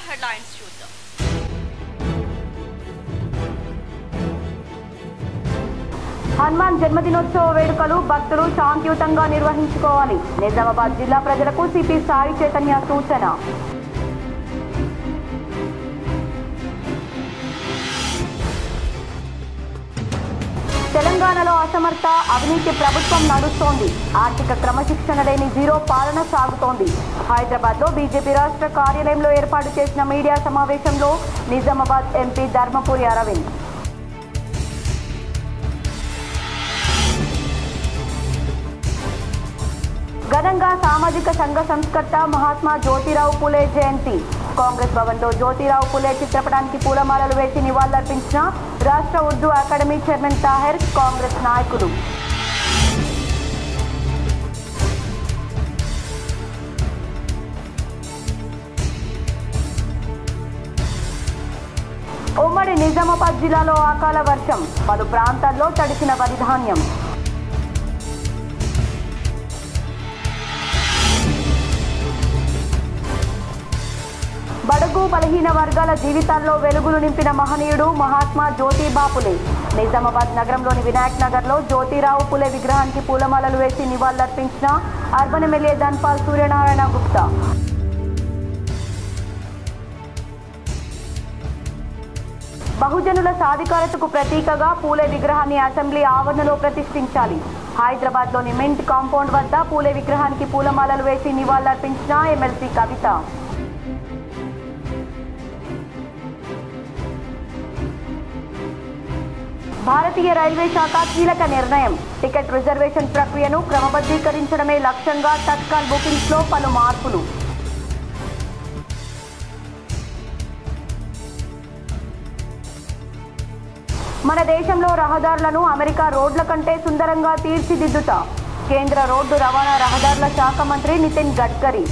Headlines చూద్దాం. హనుమాన్ జన్మదినోత్సవ వేడుకలు భక్తులు శాంతియుతంగా నిర్వహించుకోవాలి. నిజామాబాద్ జిల్లా ప్రజలకు సిపి సాయి చైతన్య సూచన. తెలంగాణలో అసమర్థ అవినీతి ప్రభుత్వం నడుస్తోంది. ఆర్థిక క్రమశిక్షణ లేని జీరో పాలన సాగుతోంది. హైదరాబాద్ లో బీజేపీ రాష్ట్ర కార్యాలయంలో ఏర్పాటు చేసిన మీడియా సమావేశంలో నిజామాబాద్ ఎంపీ ధర్మపురి అరవింద్. ఘనంగా సామాజిక సంఘ సంస్కర్త మహాత్మా జ్యోతిరావు పులే జయంతి. కాంగ్రెస్ భవన్లో జ్యోతిరావు పులే చిత్రపటానికి పూలమాలలు వేసి నివాళులర్పించిన రాష్ట్ర ఉర్దూ అకాడమీ చైర్మన్ తాహిర్, కాంగ్రెస్ నాయకులు. ఉమ్మడి నిజామాబాద్ జిల్లాలో అకాల వర్షం, పలు ప్రాంతాల్లో తడిసిన వరి ధాన్యం. బడుగు బలహీన వర్గాల జీవితాల్లో వెలుగులు నింపిన మహనీయుడు మహాత్మా జ్యోతిబా పులే. నిజామాబాద్ నగరంలోని వినాయక్ నగర్ లో జ్యోతిరావు పులే విగ్రహానికి పూలమాలలు వేసి నివాళులర్పించిన అర్బన్ ఎమ్మెల్యే ధన్పాల్ సూర్యనారాయణ గుప్తా. బహుజనుల సాధికారతకు ప్రతీకగా పూలే విగ్రహాన్ని అసెంబ్లీ ఆవరణలో ప్రతిష్ఠించాలి. హైదరాబాద్ లోని మింట్ కాంపౌండ్ వద్ద పూలే విగ్రహానికి పూలమాలలు వేసి నివాళులర్పించిన ఎమ్మెల్సీ కవిత. భారతీయ రైల్వే శాఖ కీలక నిర్ణయం. టికెట్ రిజర్వేషన్ ప్రక్రియను క్రమబద్ధీకరించడమే లక్ష్యంగా తత్కాల్ బుకింగ్స్ లో పలు మార్పులు. మన దేశంలో రహదారులను అమెరికా రోడ్ల కంటే సుందరంగా తీర్చిదిద్దుతా కేంద్ర రోడ్డు రవాణా రహదారుల శాఖ మంత్రి నితిన్ గడ్కరీ.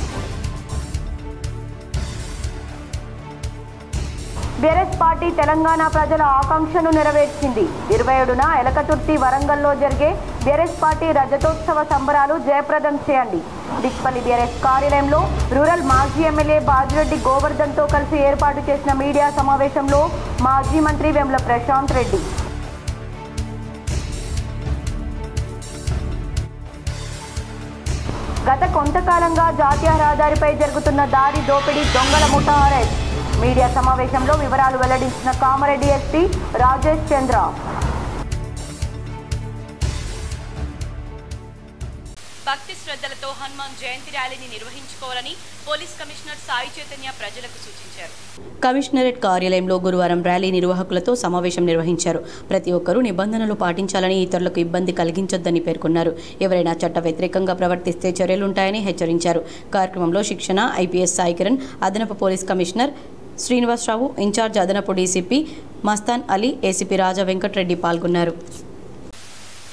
బీఆర్ఎస్ పార్టీ తెలంగాణ ప్రజల ఆకాంక్షను నెరవేర్చింది. 27న ఎలకతుర్తి వరంగల్లో జరిగే బీఆర్ఎస్ పార్టీ రజతోత్సవ సంబరాలు జయప్రదం చేయండి. డిక్పల్లి బీఆర్ఎస్ కార్యాలయంలో రూరల్ మాజీ ఎమ్మెల్యే బాజిరెడ్డి గోవర్ధన్ తో కలిసి ఏర్పాటు చేసిన మీడియా సమావేశంలో మాజీ మంత్రి వేముల ప్రశాంత్ రెడ్డి. గత కొంతకాలంగా జాతీయ రహదారిపై జరుగుతున్న దారి దోపిడీ దొంగల ముఠా అరెస్ట్. మీడియా సమావేశంలో వివరాలు వెల్లడించిన కామారెడ్డి ఎస్పీ రాజేష్ చంద్ర. భక్తి శ్రద్ధలతో హనుమాన్ జయంతి ర్యాలీని నిర్వహించుకోవాలని పోలీస్ కమిషనర్ సాయి చైతన్య ప్రజలకు సూచించారు. కమిషనరేట్ కార్యాలయంలో గురువారం ర్యాలీ నిర్వాహకులతో సమావేశం నిర్వహించారు. ప్రతి ఒక్కరూ నిబంధనలు పాటించాలని, ఇతరులకు ఇబ్బంది కలిగించొద్దని పేర్కొన్నారు. ఎవరైనా చట్ట వ్యతిరేకంగా ప్రవర్తిస్తే చర్యలుంటాయని హెచ్చరించారు. కార్యక్రమంలో శిక్షణ ఐపీఎస్ సాయి కిరణ్, అదనపు పోలీస్ కమిషనర్ శ్రీనివాసరావు, ఇన్ఛార్జ్ అదనపు డీసీపీ మస్తాన్ అలీ, ఏసీపీ రాజా వెంకటరెడ్డి పాల్గొన్నారు.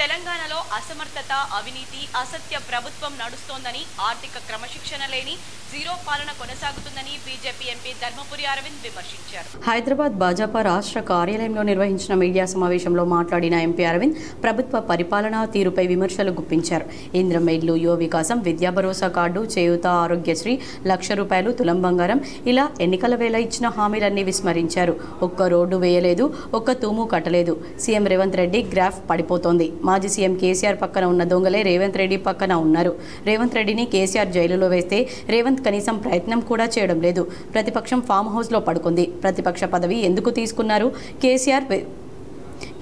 తెలంగాణలో అసమర్థత, అవినీతి, అసత్య ప్రభుత్వం నడుస్తోందని, ఆర్థిక క్రమశిక్షణ లేని జీరో పాలన కొనసాగుతుందని బీజేపీ ఎంపీ ధర్మపురి అరవింద్ విమర్శించారు. హైదరాబాద్ భాజపా రాష్ట్ర కార్యాలయంలో నిర్వహించిన మీడియా సమావేశంలో మాట్లాడిన ఎంపీ అరవింద్ ప్రభుత్వ పరిపాలనా తీరుపై విమర్శలు గుప్పించారు. ఇంద్రమ్మ ఇల్లు, యువ వికాసం, విద్యా భరోసా కార్డు, చేయూత, ఆరోగ్యశ్రీ, ₹1,00,000 తులం బంగారం, ఇలా ఎన్నికల వేళ ఇచ్చిన హామీలన్నీ విస్మరించారు. ఒక్క రోడ్డు వేయలేదు, ఒక్క తూము కట్టలేదు. సీఎం రేవంత్ రెడ్డి గ్రాఫ్ పడిపోతోంది. మాజీ సీఎం కేసీఆర్ పక్కన ఉన్న దొంగలే రేవంత్ రెడ్డి పక్కన ఉన్నారు. రేవంత్ రెడ్డిని కేసీఆర్ జైలులో వేస్తే రేవంత్ కనీసం ప్రయత్నం కూడా చేయడం లేదు. ప్రతిపక్షం ఫామ్ హౌస్లో పడుకుంది. ప్రతిపక్ష పదవి ఎందుకు తీసుకున్నారు?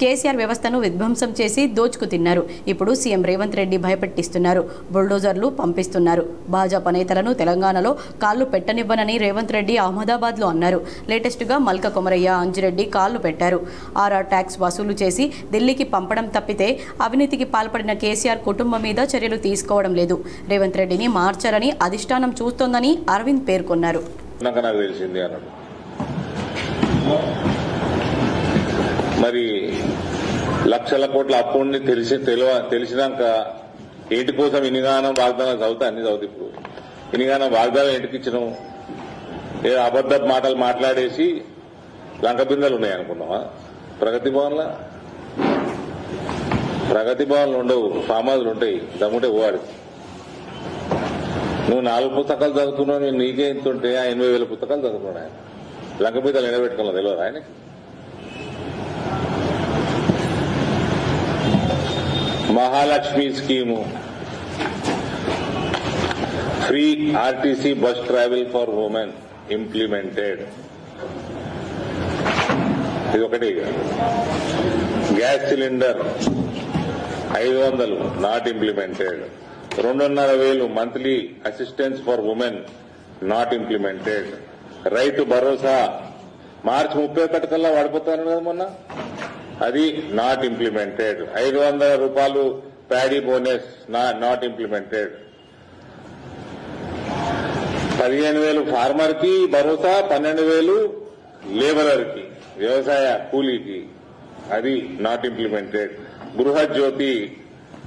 కేసీఆర్ వ్యవస్థను విధ్వంసం చేసి దోచుకు తిన్నారు. ఇప్పుడు సీఎం రేవంత్ రెడ్డి భయపెట్టిస్తున్నారు. బుల్డోజర్లు పంపిస్తున్నారు. భాజపా నేతలను తెలంగాణలో కాళ్లు పెట్టనివ్వనని రేవంత్ రెడ్డి అహ్మదాబాద్లో అన్నారు. లేటెస్ట్గా మల్క కొమరయ్య, అంజిరెడ్డి కాళ్లు పెట్టారు. ఆర్ఆర్ ట్యాక్స్ వసూలు చేసి ఢిల్లీకి పంపడం తప్పితే అవినీతికి పాల్పడిన కేసీఆర్ కుటుంబం మీద చర్యలు తీసుకోవడం లేదు. రేవంత్ రెడ్డిని మార్చాలని అధిష్టానం చూస్తోందని అరవింద్ పేర్కొన్నారు. మరి లక్షల కోట్ల అప్పుని తెలిసినాక ఏంటి కోసం ఇనిగానం వాగ్దానం చదువుతా అన్ని చదువుతా. ఇప్పుడు ఇనిగానం వాగ్దానం ఏంటికి ఇచ్చినాం? ఏ అబద్ధ మాటలు మాట్లాడేసి లంక బిందెలు ఉన్నాయి అనుకున్నావా? ప్రగతి భవన్లు ఉండవు, ఫామ్ హౌస్లు ఉంటాయి. దమ్ముంటే పోవాడు. నువ్వు 4 పుస్తకాలు చదువుతున్నావు, నేను నీకే ఇంతుంటే ఆ 80,000 పుస్తకాలు చదువుకున్నాడు ఆయన. లంక మీద నిలబెట్టుకోవాలి తెలియదు ఆయనకి. Mahalakshmi scheme, free RTC bus travel for women implemented. ఇది ఒకటి. Gas cylinder 500 not implemented. 2,500 monthly assistance for women not implemented. Rythu Bharosa మార్చి 31 కల్లా వాడిపోతాను కదా మొన్న, అది నాట్ ఇంప్లిమెంటెడ్. 500 రూపాయలు paddy bonus not implemented. 15,000 farmer కి భరోసా, 12,000 లేబరర్ కి వ్యవసాయ కూలీకి, అది నాట్ ఇంప్లిమెంటెడ్. గృహజ్యోతి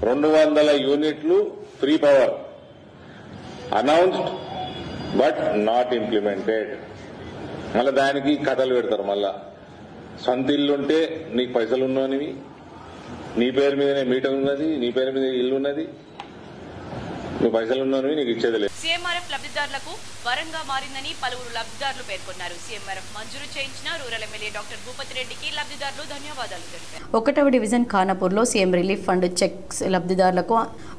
200 యూనిట్లు free power announced but not implemented. మళ్ళీ దానికి కథలు పెడతారు. మళ్ళా సొంత ఇల్లుంటే నీకు పైసలు ఉన్నవి, నీ పేరు మీదనే మీటర్ ఉన్నది, నీ పేరు మీద ఇల్లు ఉన్నది, నువ్వు పైసలు ఉన్నవి, నీకు ఇచ్చేది లేదు. సీఎంఆర్ఎఫ్ లబ్ధిదారులకు వరంగా మారిందని పలువురు లబ్ధిదారులు పేర్కొన్నారు. సీఎంఆర్ఎఫ్ మంజూరు చేయించిన రూరల్ ఎమ్మెల్యే డాక్టర్ భూపతి రెడ్డికి లబ్ధిదారులు ధన్యవాదాలు తెలిపారు. 1వ డివిజన్ ఖానాపూర్లో సీఎం రిలీఫ్ ఫండ్ చెక్స్ లబ్ధిదారులకు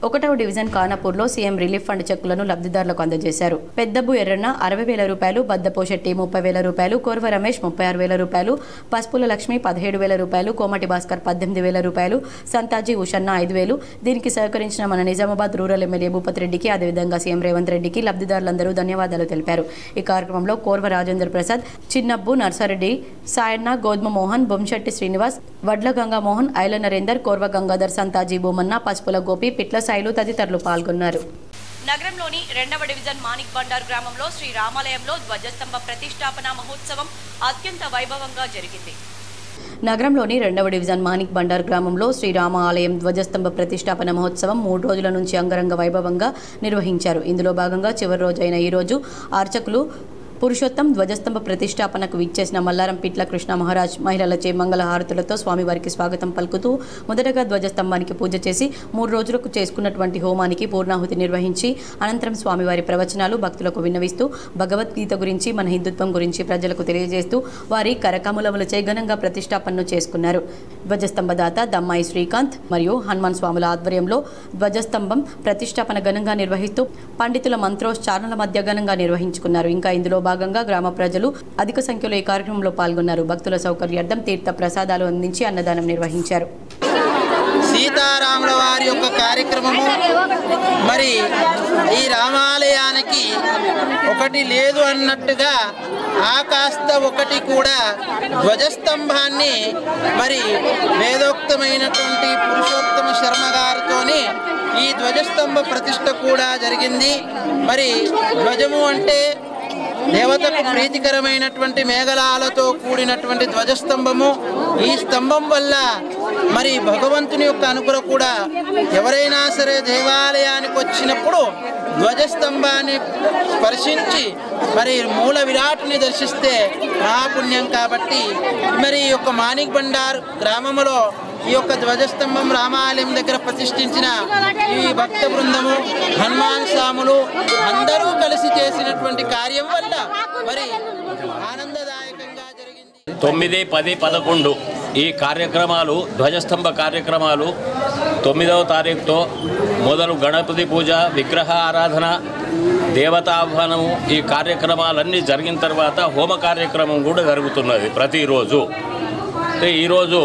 1వ డివిజన్ ఖానాపూర్లో సీఎం రిలీఫ్ ఫండ్ చెక్కులను లబ్ధిదారులకు అందజేశారు. పెద్దబ్బు ఎర్రన్న 60,000 రూపాయలు, బద్దపోశెట్టి 30,000 రూపాయలు, కోర్వ రమేష్ 36,000 రూపాయలు, పసుపుల లక్ష్మి 17,000 రూపాయలు, కోమటి భాస్కర్ 18,000 రూపాయలు, సంతాజీ ఉషన్న 5,000. దీనికి సహకరించిన మన నిజామాబాద్ రూరల్ ఎమ్మెల్యే భూపతి రెడ్డికి, అదేవిధంగా సీఎం రేవంత్ రెడ్డికి లబ్ధిదారులందరూ ధన్యవాదాలు తెలిపారు. ఈ కార్యక్రమంలో కోర్వ రాజేంద్ర ప్రసాద్, చిన్నబ్బు, నర్సారెడ్డి, సాయన్న, గోధుమ మోహన్, బొంశెట్టి శ్రీనివాస్, వడ్ల గంగా మోహన్, ఐల నరేందర్, కోర్వ గంగాధర్, సంతాజీ బొమ్మన్న, పసుపుల గోపి, పిట్ల సాయిలు తదితరులు పాల్గొన్నారు. నగరంలోని 2వ డివిజన్ మాణిక్ బండార్ గ్రామంలో శ్రీ రామాలయంలో ధ్వజస్తంభ ప్రతిష్టాపన మహోత్సవం అత్యంత వైభవంగా జరిగింది. నగరంలోని 2వ డివిజన్ మాణిక్ బండార్ గ్రామంలో శ్రీరామ ఆలయం ధ్వజస్తంభ ప్రతిష్టాపన మహోత్సవం 3 రోజుల నుంచి అంగరంగ వైభవంగా నిర్వహించారు. ఇందులో భాగంగా చివరి రోజైన ఈ రోజు అర్చకులు పురుషోత్తం ధ్వజస్తంభ ప్రతిష్టాపనకు విచ్చేసిన మల్లారం పిట్ల కృష్ణ మహారాజ్ మహిళలచే మంగళ హారతులతో స్వామివారికి స్వాగతం పలుకుతూ మొదటగా ధ్వజస్తంభానికి పూజ చేసి 3 రోజులకు చేసుకున్నటువంటి హోమానికి పూర్ణాహుతి నిర్వహించి అనంతరం స్వామివారి ప్రవచనాలు భక్తులకు విన్నవిస్తూ భగవద్గీత గురించి, మన హిందుత్వం గురించి ప్రజలకు తెలియజేస్తూ వారి కరకములములచే ఘనంగా ప్రతిష్టాపనను చేసుకున్నారు. ధ్వజస్తంభ దాత దమ్మాయి శ్రీకాంత్ మరియు హనుమాన్ స్వాముల ఆధ్వర్యంలో ధ్వజస్తంభం ప్రతిష్టాపన ఘనంగా నిర్వహిస్తూ పండితుల మంత్రోచ్చారణల మధ్య ఘనంగా నిర్వహించుకున్నారు. ఇంకా ఇందులో భాగంగా గ్రామ ప్రజలు అధిక సంఖ్యలో ఈ కార్యక్రమంలో పాల్గొన్నారు. భక్తుల సౌకర్యార్థం తీర్థ ప్రసాదాలు అందించి అన్నదానం నిర్వహించారు. సీతారాముల వారి యొక్క కార్యక్రమము మరి ఈ రామాలయానికి ఒకటి లేదు అన్నట్టుగా ఆ కాస్త ఒకటి కూడా ధ్వజస్తంభాన్ని మరి వేదోక్తమైనటువంటి పురుషోత్తమ శర్మ గారితోని ఈ ధ్వజస్తంభ ప్రతిష్ఠ కూడా జరిగింది. మరి ధ్వజము అంటే దేవతకు ప్రీతికరమైనటువంటి మేఘలాలతో కూడినటువంటి ధ్వజస్తంభము. ఈ స్తంభం వల్ల మరి భగవంతుని యొక్క అనుగ్రహం కూడా ఎవరైనా సరే దేవాలయానికి వచ్చినప్పుడు ధ్వజస్తంభాన్ని స్పర్శించి మరి మూల విరాట్ని దర్శిస్తే మహాపుణ్యం. కాబట్టి మరి ఈ యొక్క మాణిక్ బండార్ గ్రామంలో ఈ యొక్క ధ్వజస్తంభం రామాలయం దగ్గర ప్రతిష్ఠించిన ఈ భక్త బృందము, హనుమాన్ స్వాములు అందరూ కలిసి చేసినటువంటి కార్యం వల్ల మరి ఆనందదాయకంగా జరిగింది. 9, 10, 11 ఈ కార్యక్రమాలు, ధ్వజస్తంభ కార్యక్రమాలు 9వ తారీఖుతో మొదలు గణపతి పూజ, విగ్రహ ఆరాధన, దేవతాహ్వానము, ఈ కార్యక్రమాలన్నీ జరిగిన తర్వాత హోమ కార్యక్రమం కూడా జరుగుతున్నది ప్రతిరోజు. ఈరోజు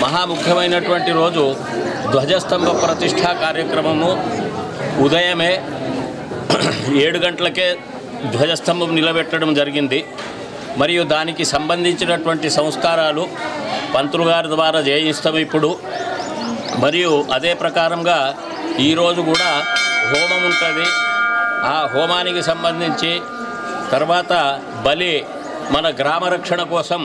మహాముఖ్యమైనటువంటి రోజు ధ్వజస్తంభ ప్రతిష్ఠా కార్యక్రమము. ఉదయమే 7 గంటలకే ధ్వజస్తంభం నిలబెట్టడం జరిగింది. మరియు దానికి సంబంధించినటువంటి సంస్కారాలు పంతులు గారి ద్వారా చేయిస్తాం ఇప్పుడు. మరియు అదే ప్రకారంగా ఈరోజు కూడా హోమం ఉంటుంది. ఆ హోమానికి సంబంధించి తర్వాత బలి, మన గ్రామ రక్షణ కోసం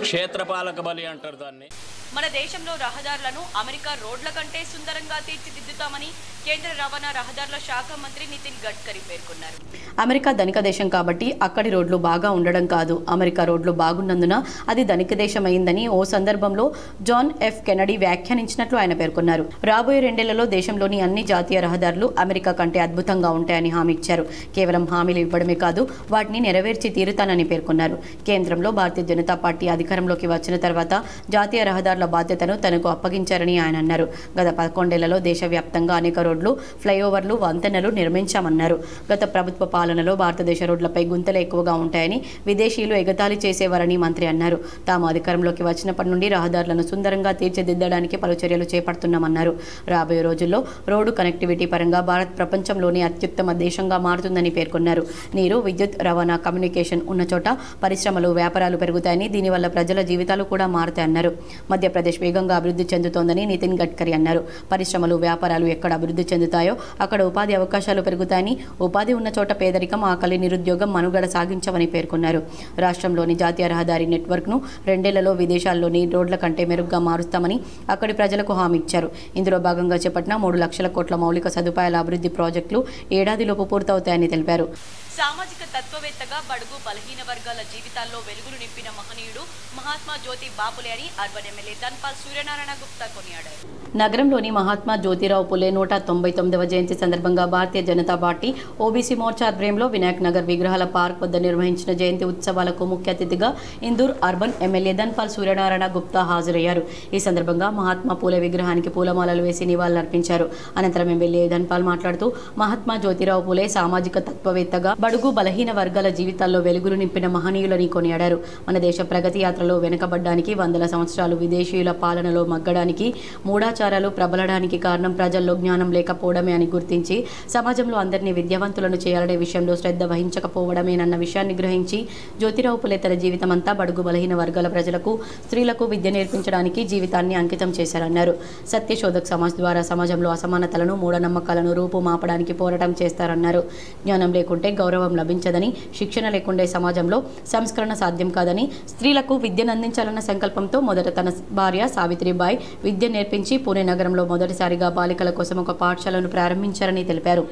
క్షేత్రపాలక బలి అంటారు దాన్ని. మన దేశంలో రహదారులను అమెరికా రోడ్ల కంటే సుందరంగా తీర్చిదిద్దుతామని కేంద్ర రవాణా రహదారుల శాఖ మంత్రి నితిన్ గడ్కరీ పేర్కొన్నారు. అమెరికా ధనిక దేశం కాబట్టి అక్కడి రోడ్లు బాగా ఉండడం కాదు, అమెరికా రోడ్లు బాగున్నందున అది ధనిక దేశం అయిందని ఓ సందర్భంలో జాన్ ఎఫ్ కెనడీ వ్యాఖ్యానించినట్లు ఆయన పేర్కొన్నారు. రాబోయే 2 ఏళ్లలో దేశంలోని అన్ని జాతీయ రహదారులు అమెరికా కంటే అద్భుతంగా ఉంటాయని హామీ ఇచ్చారు. కేవలం హామీలు ఇవ్వడమే కాదు, వాటిని నెరవేర్చి తీరుతానని పేర్కొన్నారు. కేంద్రంలో భారతీయ జనతా పార్టీ అధికారంలోకి వచ్చిన తర్వాత జాతీయ రహదారుల బాధ్యతను తనకు అప్పగించారని ఆయన అన్నారు. గత 11 ఏళ్లలో దేశవ్యాప్తంగా అనేక రోడ్లు, ఫ్లైఓవర్లు, వంతెనలు నిర్మించామన్నారు. గత ప్రభుత్వ పాలనలో భారతదేశ రోడ్లపై గుంతలు ఎక్కువగా ఉంటాయని విదేశీయులు ఎగతాళి చేసేవారని మంత్రి అన్నారు. తాము అధికారంలోకి వచ్చినప్పటి నుండి రహదారులను సుందరంగా తీర్చిదిద్దడానికి పలు చర్యలు చేపడుతున్నామన్నారు. రాబోయే రోజుల్లో రోడ్డు కనెక్టివిటీ పరంగా భారత్ ప్రపంచంలోని అత్యుత్తమ దేశంగా మారుతుందని పేర్కొన్నారు. నీరు, విద్యుత్, రవాణా, కమ్యూనికేషన్ ఉన్న చోట పరిశ్రమలు, వ్యాపారాలు పెరుగుతాయని, దీనివల్ల ప్రజల జీవితాలు కూడా మారుతాయన్నారు. మధ్యప్రదేశ్ వేగంగా అభివృద్ధి చెందుతోందని నితిన్ గడ్కరీ అన్నారు. పరిశ్రమలు, వ్యాపారాలు ఎక్కడ అభివృద్ధి చెందుతాయో అక్కడ ఉపాధి అవకాశాలు పెరుగుతాయని, ఉపాధి ఉన్న చోట పేదరికం, ఆకలి, నిరుద్యోగం మనుగడ సాగించవని పేర్కొన్నారు. రాష్ట్రంలోని జాతీయ రహదారి నెట్వర్క్ను 2 ఏళ్లలో విదేశాల్లోని రోడ్ల కంటే మెరుగ్గా మారుస్తామని అక్కడి ప్రజలకు హామీ ఇచ్చారు. ఇందులో భాగంగా చేపట్టిన 3 లక్షల కోట్ల మౌలిక సదుపాయాల అభివృద్ధి ప్రాజెక్టులు ఏడాదిలోపు పూర్తవుతాయని తెలిపారు. సామాజిక తత్వవేత్తగా బడుగు బలహీన వర్గాల జీవితాల్లో వెలుగులు నింపిన మహనీయుడు మహాత్మా జ్యోతి బాపులే అని అర్బన్ ఎమ్మెల్యే ధన్పాల్ సూర్యనారాయణ గుప్తా కొనియాడారు. నగరంలోని మహాత్మా జ్యోతిరావు పులే 199వ జయంతి సందర్భంగా భారతీయ జనతా పార్టీ ఓబీసీ మోర్చా ఆధ్వర్యంలో వినాయక్ నగర్ విగ్రహాల పార్క్ వద్ద నిర్వహించిన జయంతి ఉత్సవాలకు ముఖ్య అతిథిగా ఇందూర్ అర్బన్ ఎమ్మెల్యే ధన్పాల్ సూర్యనారాయణ గుప్తా హాజరయ్యారు. ఈ సందర్భంగా మహాత్మా పూలే విగ్రహానికి పూలమాలలు వేసి నివాళులర్పించారు. అనంతరం ఎమ్మెల్యే ధన్పాల్ మాట్లాడుతూ మహాత్మా జ్యోతిరావు పులే సామాజిక తత్వవేత్తగా బడుగు బలహీన వర్గాల జీవితాల్లో వెలుగులు నింపిన మహనీయులని కొనియాడారు. మన దేశ ప్రగతి యాత్రలో వెనుకబడ్డానికి, 100 సంవత్సరాలు విదేశీయుల పాలనలో మగ్గడానికి, మూఢాచారాలు ప్రబలడానికి కారణం ప్రజల్లో జ్ఞానం లేకపోవడమే అని గుర్తించి సమాజంలో అందరినీ విద్యావంతులను చేయాలనే విషయంలో శ్రద్ధ వహించకపోవడమేనన్న విషయాన్ని గ్రహించి జ్యోతిరావు పులే తన జీవితమంతా బడుగు బలహీన వర్గాల ప్రజలకు, స్త్రీలకు విద్య నేర్పించడానికి జీవితాన్ని అంకితం చేశారన్నారు. సత్యశోధక్ సమాజ్ ద్వారా సమాజంలో అసమానతలను, మూఢనమ్మకాలను రూపుమాపడానికి పోరాటం చేస్తారన్నారు. జ్ఞానం లేకుంటే గౌరవం లభించదని, శిక్షణ లేకుండే సమాజంలో సంస్కరణ సాధ్యం కాదని, స్త్రీలకు విద్యను అందించాలన్న సంకల్పంతో మొదట తన భార్య సావిత్రిబాయి విద్య నేర్పించి పూణే నగరంలో మొదటిసారిగా బాలికల కోసం ఒక పాఠశాలను ప్రారంభించారని తెలిపారు.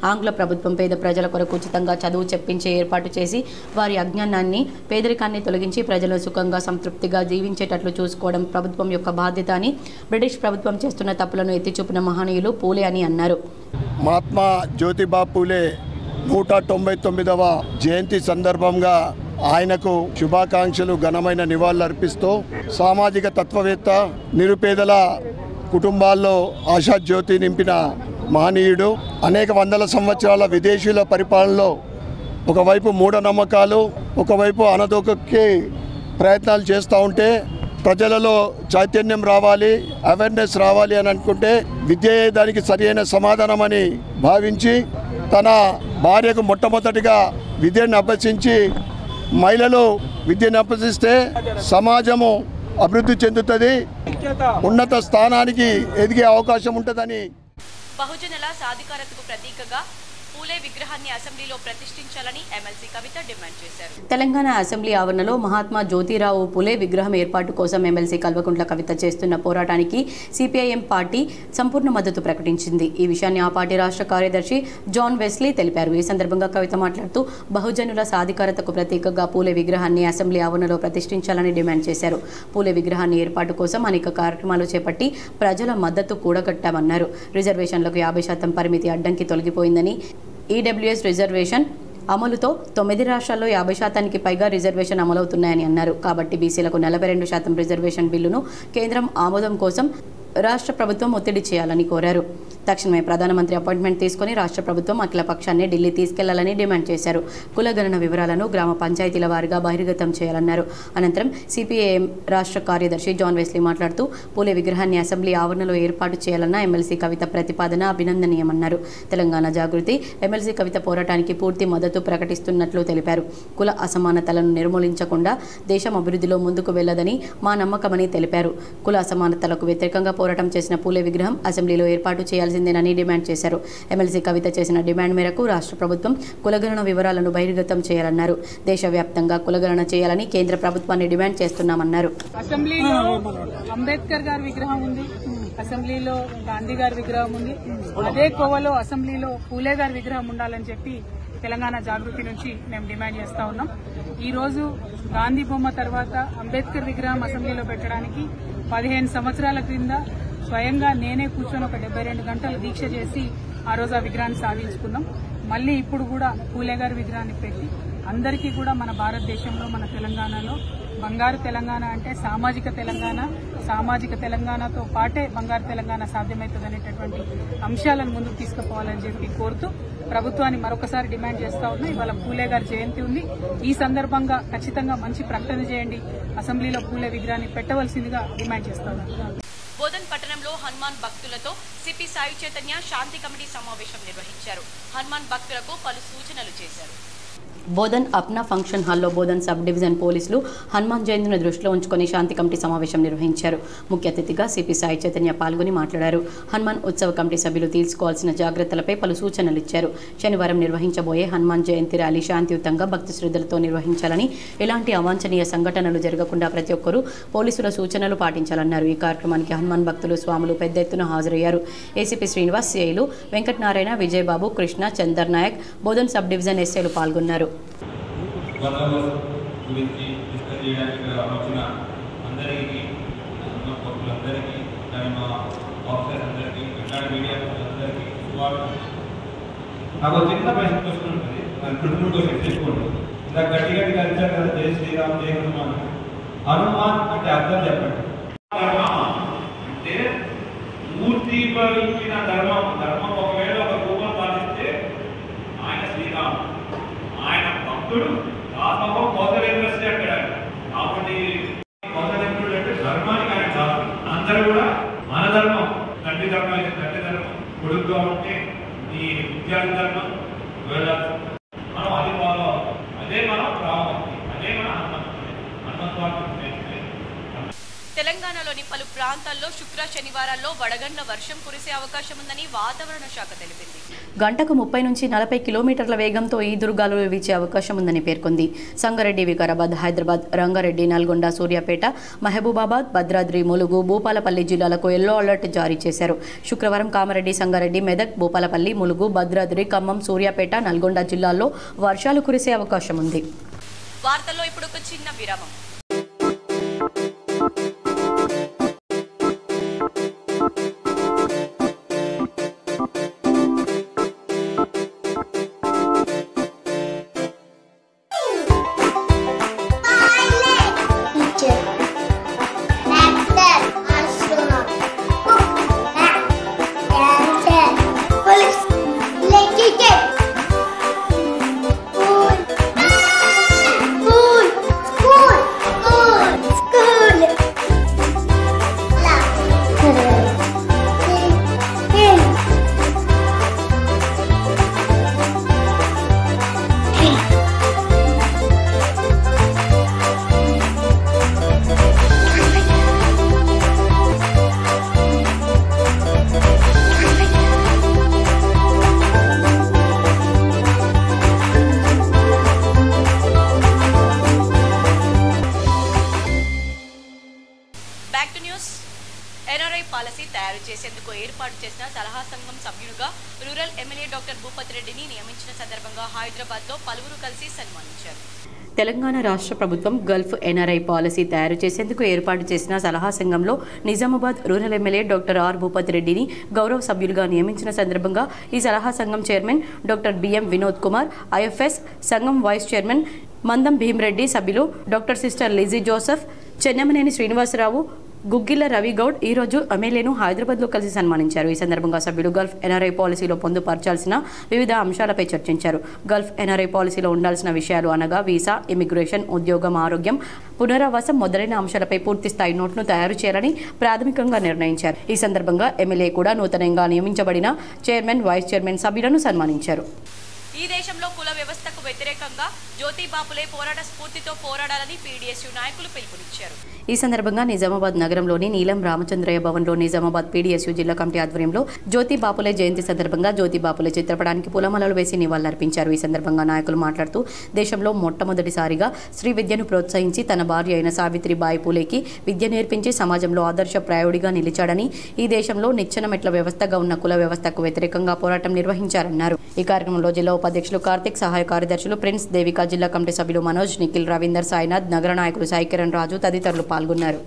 ఆంగ్ల ప్రభుత్వం పేద ప్రజల కొరకు ఉచితంగా చదువు చెప్పించే ఏర్పాటు చేసి వారి అజ్ఞానాన్ని, పేదరికాన్ని తొలగించి ప్రజలు సుఖంగా, సంతృప్తిగా జీవించేటట్లు చూసుకోవడం ప్రభుత్వం యొక్క బాధ్యత అని, బ్రిటిష్ ప్రభుత్వం చేస్తున్న తప్పులను ఎత్తిచూపిన మహనీయులు పూలే అని అన్నారు. మహాత్మా జ్యోతిబా పూలే 199వ జయంతి సందర్భంగా ఆయనకు శుభాకాంక్షలు, ఘనమైన నివాళులు అర్పిస్తూ సామాజిక తత్వవేత్త, నిరుపేదల కుటుంబాల్లో ఆశాజ్యోతి నింపిన మహనీయుడు. అనేక 100 సంవత్సరాల విదేశీయుల పరిపాలనలో ఒకవైపు మూఢనమ్మకాలు, ఒకవైపు అనదొక్కే ప్రయత్నాలు చేస్తూ ఉంటే ప్రజలలో చైతన్యం రావాలి, అవేర్నెస్ రావాలి అని అనుకుంటే విద్యే దానికి సరైన సమాధానమని భావించి తన భార్యకు మొట్టమొదటిగా విద్యను అభ్యసించి, మహిళలు విద్యను అభ్యసిస్తే సమాజము అభివృద్ధి చెందుతుంది, ఉన్నత స్థానానికి ఎదిగే అవకాశం ఉంటుందని. బహుజనుల సాధికారతకు ప్రతీకగా పూలే విగ్రహాన్ని అసెంబ్లీలో ప్రతిష్ఠించాలని ఎమ్మెల్సీ కవిత డిమాండ్ చేశారు. తెలంగాణ అసెంబ్లీ ఆవరణలో మహాత్మా జ్యోతిరావు పులే విగ్రహం ఏర్పాటు కోసం ఎమ్మెల్సీ కల్వకుంట్ల కవిత చేస్తున్న పోరాటానికి సిపిఐఎం పార్టీ సంపూర్ణ మద్దతు ప్రకటించింది. ఈ విషయాన్ని ఆ పార్టీ రాష్ట్ర కార్యదర్శి జాన్ వెస్లీ తెలిపారు. ఈ సందర్భంగా కవిత మాట్లాడుతూ బహుజనుల సాధికారతకు ప్రతీకగా పూలే విగ్రహాన్ని అసెంబ్లీ ఆవరణలో ప్రతిష్ఠించాలని డిమాండ్ చేశారు. పూలే విగ్రహాన్ని ఏర్పాటు కోసం అనేక కార్యక్రమాలు చేపట్టి ప్రజల మద్దతు కూడగట్టామన్నారు. రిజర్వేషన్లకు 50% పరిమితి అడ్డంకి తొలగిపోయిందని, ఈడబ్ల్యూఎస్ రిజర్వేషన్ అమలుతో 9 రాష్ట్రాల్లో 50% పైగా రిజర్వేషన్ అమలవుతున్నాయని అన్నారు. కాబట్టి బీసీలకు 42% రిజర్వేషన్ బిల్లును కేంద్రం ఆమోదం కోసం రాష్ట్ర ప్రభుత్వం ఒత్తిడి చేయాలని కోరారు. తక్షణమే ప్రధానమంత్రి అపాయింట్మెంట్ తీసుకుని రాష్ట్ర ప్రభుత్వం అఖిల పక్షాన్ని ఢిల్లీ తీసుకెళ్లాలని డిమాండ్ చేశారు. కులగణన వివరాలను గ్రామ పంచాయతీల వారీగా బహిర్గతం చేయాలన్నారు. అనంతరం సిపిఐఎం రాష్ట్ర కార్యదర్శి జాన్ వెస్లీ మాట్లాడుతూ పూలే విగ్రహాన్ని అసెంబ్లీ ఆవరణలో ఏర్పాటు చేయాలన్న ఎమ్మెల్సీ కవిత ప్రతిపాదన అభినందనీయమన్నారు. తెలంగాణ జాగృతి ఎమ్మెల్సీ కవిత పోరాటానికి పూర్తి మద్దతు ప్రకటిస్తున్నట్లు తెలిపారు. కుల అసమానతలను నిర్మూలించకుండా దేశం అభివృద్ధిలో ముందుకు వెళ్లదని మా నమ్మకమని తెలిపారు. కుల అసమానతలకు వ్యతిరేకంగా పోరాటం చేసిన పూలే విగ్రహం అసెంబ్లీలో ఏర్పాటు చేయాల్సిన చేయాల్సిందేనని డిమాండ్ చేశారు. ఎమ్మెల్సీ కవిత చేసిన డిమాండ్ మేరకు రాష్ట్ర ప్రభుత్వం కులగణన వివరాలను బహిర్గతం చేయాలన్నారు. దేశవ్యాప్తంగా కులగణన చేయాలని కేంద్ర ప్రభుత్వాన్ని డిమాండ్ చేస్తున్నామన్నారు. అసెంబ్లీలో అంబేద్కర్ గారి విగ్రహం ఉంది, అసెంబ్లీలో గాంధీ గారి విగ్రహం ఉంది, అదే కోవలో అసెంబ్లీలో పూలే గారి విగ్రహం ఉండాలని చెప్పి తెలంగాణ జాగృతి నుంచి మేము డిమాండ్ చేస్తా ఉన్నాం. ఈ రోజు గాంధీ బొమ్మ తర్వాత అంబేద్కర్ విగ్రహం అసెంబ్లీలో పెట్టడానికి 15 సంవత్సరాల క్రింద స్వయంగా నేనే కూర్చొని ఒక 72 గంటలు దీక్ష చేసి ఆ రోజు ఆ విగ్రహాన్ని సాధించుకున్నాం. మళ్లీ ఇప్పుడు కూడా పూలే గారి విగ్రహాన్ని పెట్టి అందరికీ కూడా మన భారతదేశంలో మన తెలంగాణలో బంగారు తెలంగాణ అంటే సామాజిక తెలంగాణతో పాటే బంగారు తెలంగాణ సాధ్యమవుతుంది అనేటటువంటి అంశాలను ముందుకు తీసుకుపోవాలని చెప్పి కోరుతూ ప్రభుత్వాన్ని మరొకసారి డిమాండ్ చేస్తా ఉన్నా. ఇవాళ పూలే గారి జయంతి ఉంది. ఈ సందర్భంగా ఖచ్చితంగా మంచి ప్రకటన చేయండి, అసెంబ్లీలో పూలే విగ్రహాన్ని పెట్టవలసిందిగా డిమాండ్ చేస్తా ఉన్నా. బోధన్ పట్టణంలో హనుమాన్ భక్తులతో సిపి సాయి చైతన్య శాంతి కమిటీ సమావేశం నిర్వహించారు. హనుమాన్ భక్తులకు పలు సూచనలు చేశారు. బోధన్ అప్నా ఫంక్షన్ హాల్లో బోధన్ సబ్ డివిజన్ పోలీసులు హనుమాన్ జయంతిని దృష్టిలో ఉంచుకొని శాంతి కమిటీ సమావేశం నిర్వహించారు. ముఖ్య అతిథిగా సిపి సాయి చైతన్య పాల్గొని మాట్లాడారు. హనుమాన్ ఉత్సవ కమిటీ సభ్యులు తీసుకోవాల్సిన జాగ్రత్తలపై పలు సూచనలు ఇచ్చారు. శనివారం నిర్వహించబోయే హనుమాన్ జయంతి ర్యాలీ శాంతియుతంగా భక్తి శ్రద్ధలతో నిర్వహించాలని, ఎలాంటి అవాంఛనీయ సంఘటనలు జరగకుండా ప్రతి ఒక్కరూ పోలీసుల సూచనలు పాటించాలన్నారు. ఈ కార్యక్రమానికి హనుమాన్ భక్తులు, స్వాములు పెద్ద ఎత్తున హాజరయ్యారు. ఏసీపీ శ్రీనివాస్, సిఐలు వెంకటనారాయణ, విజయబాబు, కృష్ణ, చందర్ నాయక్, బోధన్ సబ్ డివిజన్ ఎస్ఐలు పాల్గొన్నారు. గురించి డిస్కస్ చేయడానికి వచ్చిన అందరికీ, భక్తులందరికీ, మా ఆఫీసర్స్ అందరికీ, ఎట్లాంటి మీడియా అందరికీ నాకు చిన్న క్వశ్చన్ ఉంటుంది. నాకు 2 క్వశ్చన్ తెలుసుకోండి. ఇలా గట్టిగా కలిసారు కదా, జై శ్రీరామ్, జై హనుమాన్. హనుమాన్ అంటే అర్థం చెప్పండి. అంటే మూర్తీభవించిన ధర్మం ఒకవేళ ఒక రూపం పాటిస్తే ఆయన శ్రీరామ్, ఆయన భక్తుడు దాసమో కోసలేంద్రస్తే అంటాడు. కాబట్టి కోసలేంద్రుడు అంటే ధర్మానికి ఆయన కాదు. అందరూ కూడా మన ధర్మం, తండ్రి ధర్మం అయితే తండ్రి ధర్మం, కొడుకుగా ఉంటే ఈ విద్యార్థి ధర్మం వెళ్ళాలి. మనం అది ఫాలో, అదే మనం రామభక్తి, అదే మన హనుమంతవాడు. తెలంగాణలోని పలు ప్రాంతాల్లో శుక్ర శనివారాల్లో వడగండ్ల వర్షం కురిసే అవకాశం ఉందని వాతావరణ శాఖ తెలిపింది. గంటకు 30 నుంచి 40 కిలోమీటర్ల వేగంతో ఈ దుర్గాలు వీచే అవకాశం ఉందని పేర్కొంది. సంగారెడ్డి, వికారాబాద్, హైదరాబాద్, రంగారెడ్డి, నల్గొండ, సూర్యాపేట, మహబూబాబాద్, భద్రాద్రి, ములుగు, భూపాలపల్లి జిల్లాలకు ఎల్లో అలర్ట్ జారీ చేశారు. శుక్రవారం కామారెడ్డి, సంగారెడ్డి, మెదక్, భూపాలపల్లి, ములుగు, భద్రాద్రి, ఖమ్మం, సూర్యాపేట, నల్గొండ జిల్లాల్లో వర్షాలు కురిసే అవకాశం ఉంది. వార్తల్లో ఇప్పుడు ఒక చిన్న విరామం. ఎన్ఆర్ఐ పాలసీ తయారు చేసేందుకు ఏర్పాటు చేసిన సలహా సంఘం సభ్యుడిగా రూరల్ ఎమ్మెల్యే డాక్టర్ భూపతి రెడ్డిని నియమించిన సందర్భంగా హైదరాబాద్లో పలువురు కలిసి సన్మానించారు. తెలంగాణ రాష్ట్ర ప్రభుత్వం గల్ఫ్ ఎన్ఆర్ఐ పాలసీ తయారు చేసేందుకు ఏర్పాటు చేసిన సలహా సంఘంలో Nizamabad rural MLA doctor R Bhupathi రెడ్డిని గౌరవ సభ్యులుగా నియమించిన సందర్భంగా ఈ సలహా సంఘం chairman doctor BM Vinod Kumar, IFS సంఘం వైస్ చైర్మన్ మందం భీమరెడ్డి, సభ్యులు doctor sister Lizzy Joseph, Chennamaneni Srinivasa Rao, Guggila Ravi Goud ఈరోజు ఎమ్మెల్యేను హైదరాబాద్లో కలిసి సన్మానించారు. ఈ సందర్భంగా సభ్యులు గల్ఫ్ ఎన్ఆర్ఐ పాలసీలో పొందుపరచాల్సిన వివిధ అంశాలపై చర్చించారు. గల్ఫ్ ఎన్ఆర్ఐ పాలసీలో ఉండాల్సిన విషయాలు అనగా వీసా, ఇమిగ్రేషన్, ఉద్యోగం, ఆరోగ్యం, పునరావాసం మొదలైన అంశాలపై పూర్తి స్థాయి నోట్ను తయారు చేయాలని ప్రాథమికంగా నిర్ణయించారు. ఈ సందర్భంగా ఎమ్మెల్యే కూడా నూతనంగా నియమించబడిన చైర్మన్, వైస్ చైర్మన్ సభ్యులను సన్మానించారు. ఈ దేశంలో కుల వ్యవస్థకు వ్యతిరేకంగా జ్యోతిబాపులే పోరాట స్ఫూర్తితో పోరాడాలని పీడీఎస్యూ నాయకులు పిలుపునిచ్చారు. ఈ సందర్భంగా నిజామాబాద్ నగరంలోని నీలం రామచంద్రయ్య భవన్లో నిజామాబాద్ పీడీఎస్యూ జిల్లా కమిటీ ఆధ్వర్యంలో జ్యోతిబాపులే జయంతి సందర్భంగా జ్యోతిబాపులే చిత్రపటానికి పూలమాలలు వేసి నివాళులర్పించారు. ఈ సందర్భంగా నాయకులు మాట్లాడుతూ దేశంలో మొట్టమొదటిసారిగా స్త్రీ విద్యను ప్రోత్సహించి తన భార్య అయిన సావిత్రిబాయి పూలేకి విద్య నేర్పించి సమాజంలో ఆదర్శప్రాయుడిగా నిలిచాడని, ఈ దేశంలో నిచ్చెన మెట్ల వ్యవస్థగా ఉన్న కుల వ్యవస్థకు వ్యతిరేకంగా పోరాటం నిర్వహించారన్నారు. ఈ కార్యక్రమంలో జిల్లా ఉపాధ్యక్షులు కార్తిక్, సహాయ కార్యదర్శులు ప్రిన్స్, దేవిక, జిల్లా కమిటీ సభ్యులు మనోజ్, నిఖిల్, రవీందర్, సాయినాథ్, నగర నాయకులు సాయి కిరణ్ రాజు తదితరులు పాల్గొన్నారు.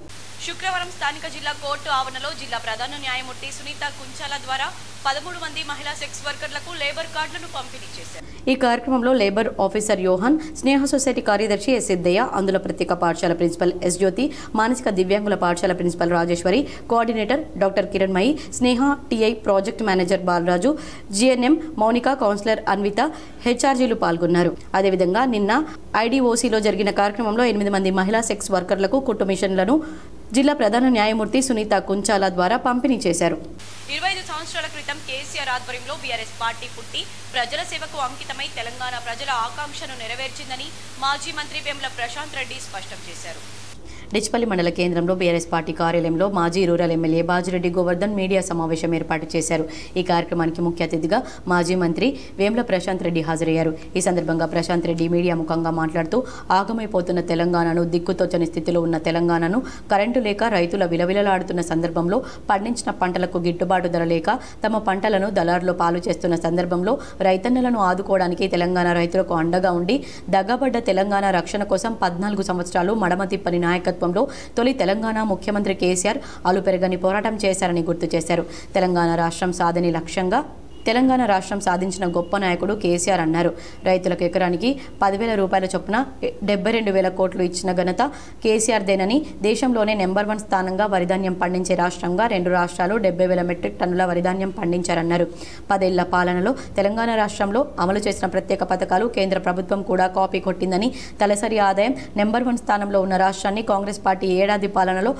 శుక్రవారం స్థానిక జిల్లా కోర్టు ఆవరణలో జిల్లా ప్రధాన న్యాయమూర్తి సునీత కుంచాల ద్వారా 13 మంది మహిళా సెక్స్ వర్కర్లకు లేబర్ కార్డులను పంపిణీ చేశారు. ఈ కార్యక్రమంలో labour officer Yohan, Sneha society కార్యదర్శి ఎస్ సిద్దయ్య, అందుల ప్రత్యేక పాఠశాల ప్రిన్సిపల్ ఎస్ జ్యోతి, మానసిక దివ్యాంగుల పాఠశాల principal Rajeshwari, coordinator doctor Kiranmayi, Sneha TI project manager Balaraju, GNM Mounika, counsellor Anvitha, హెచ్ఆర్జీలు పాల్గొన్నారు. అదేవిధంగా నిన్న ఐడిఓసిలో జరిగిన కార్యక్రమంలో 8 మంది మహిళా సెక్స్ వర్కర్లకు కుట్టు మిషన్లను జిల్లా ప్రధాన న్యాయమూర్తి సునీత కుంచాల ద్వారా పంపిణీ చేశారు. 25 సంవత్సరాల క్రితం కేసీఆర్ ఆధ్వర్యంలో బీఆర్ఎస్ పార్టీ పుట్టి ప్రజల సేవకు అంకితమై తెలంగాణ ప్రజల ఆకాంక్షను నెరవేర్చిందని మాజీ మంత్రి వేముల ప్రశాంత్ రెడ్డి స్పష్టం చేశారు. డిచ్పల్లి మండల కేంద్రంలో బీఆర్ఎస్ పార్టీ కార్యాలయంలో మాజీ rural MLA Bajireddy Govardhan media సమావేశం ఏర్పాటు చేశారు. ఈ కార్యక్రమానికి ముఖ్య అతిథిగా మాజీ మంత్రి వేముల ప్రశాంత్ రెడ్డి హాజరయ్యారు. ఈ సందర్భంగా ప్రశాంత్ రెడ్డి మీడియా ముఖంగా మాట్లాడుతూ ఆగమైపోతున్న తెలంగాణను, దిక్కుతోచని స్థితిలో ఉన్న తెలంగాణను, కరెంటు లేక రైతుల విలవిలలాడుతున్న సందర్భంలో, పండించిన పంటలకు గిట్టుబాటు ధర లేక తమ పంటలను దళారులో పాలు చేస్తున్న సందర్భంలో రైతన్నలను ఆదుకోవడానికి తెలంగాణ రైతులకు అండగా ఉండి దగ్గబడ్డ తెలంగాణ రక్షణ కోసం 14 సంవత్సరాలు మడమ తిప్పని నాయకత్వం తొలి తెలంగాణ ముఖ్యమంత్రి కేసీఆర్ అలుపెరగని పోరాటం చేశారని గుర్తు చేశారు. తెలంగాణ రాష్ట్రం సాధని లక్ష్యంగా తెలంగాణ రాష్ట్రం సాధించిన గొప్ప నాయకుడు కేసీఆర్ అన్నారు. రైతులకు ఎకరానికి 10,000 రూపాయల చొప్పున 72,000 కోట్లు ఇచ్చిన ఘనత కేసీఆర్దేనని, దేశంలోనే నెంబర్ 1 స్థానంగా వరిధాన్యం పండించే రాష్ట్రంగా 2 రాష్ట్రాలు 70,000 మెట్రిక్ టన్నుల వరిధాన్యం పండించారన్నారు. 10 ఏళ్ల పాలనలో తెలంగాణ రాష్ట్రంలో అమలు చేసిన ప్రత్యేక పథకాలు కేంద్ర ప్రభుత్వం కూడా కాపీ కొట్టిందని, తలసరి ఆదాయం నెంబర్ 1 స్థానంలో ఉన్న రాష్ట్రాన్ని కాంగ్రెస్ పార్టీ ఏడాది పాలనలో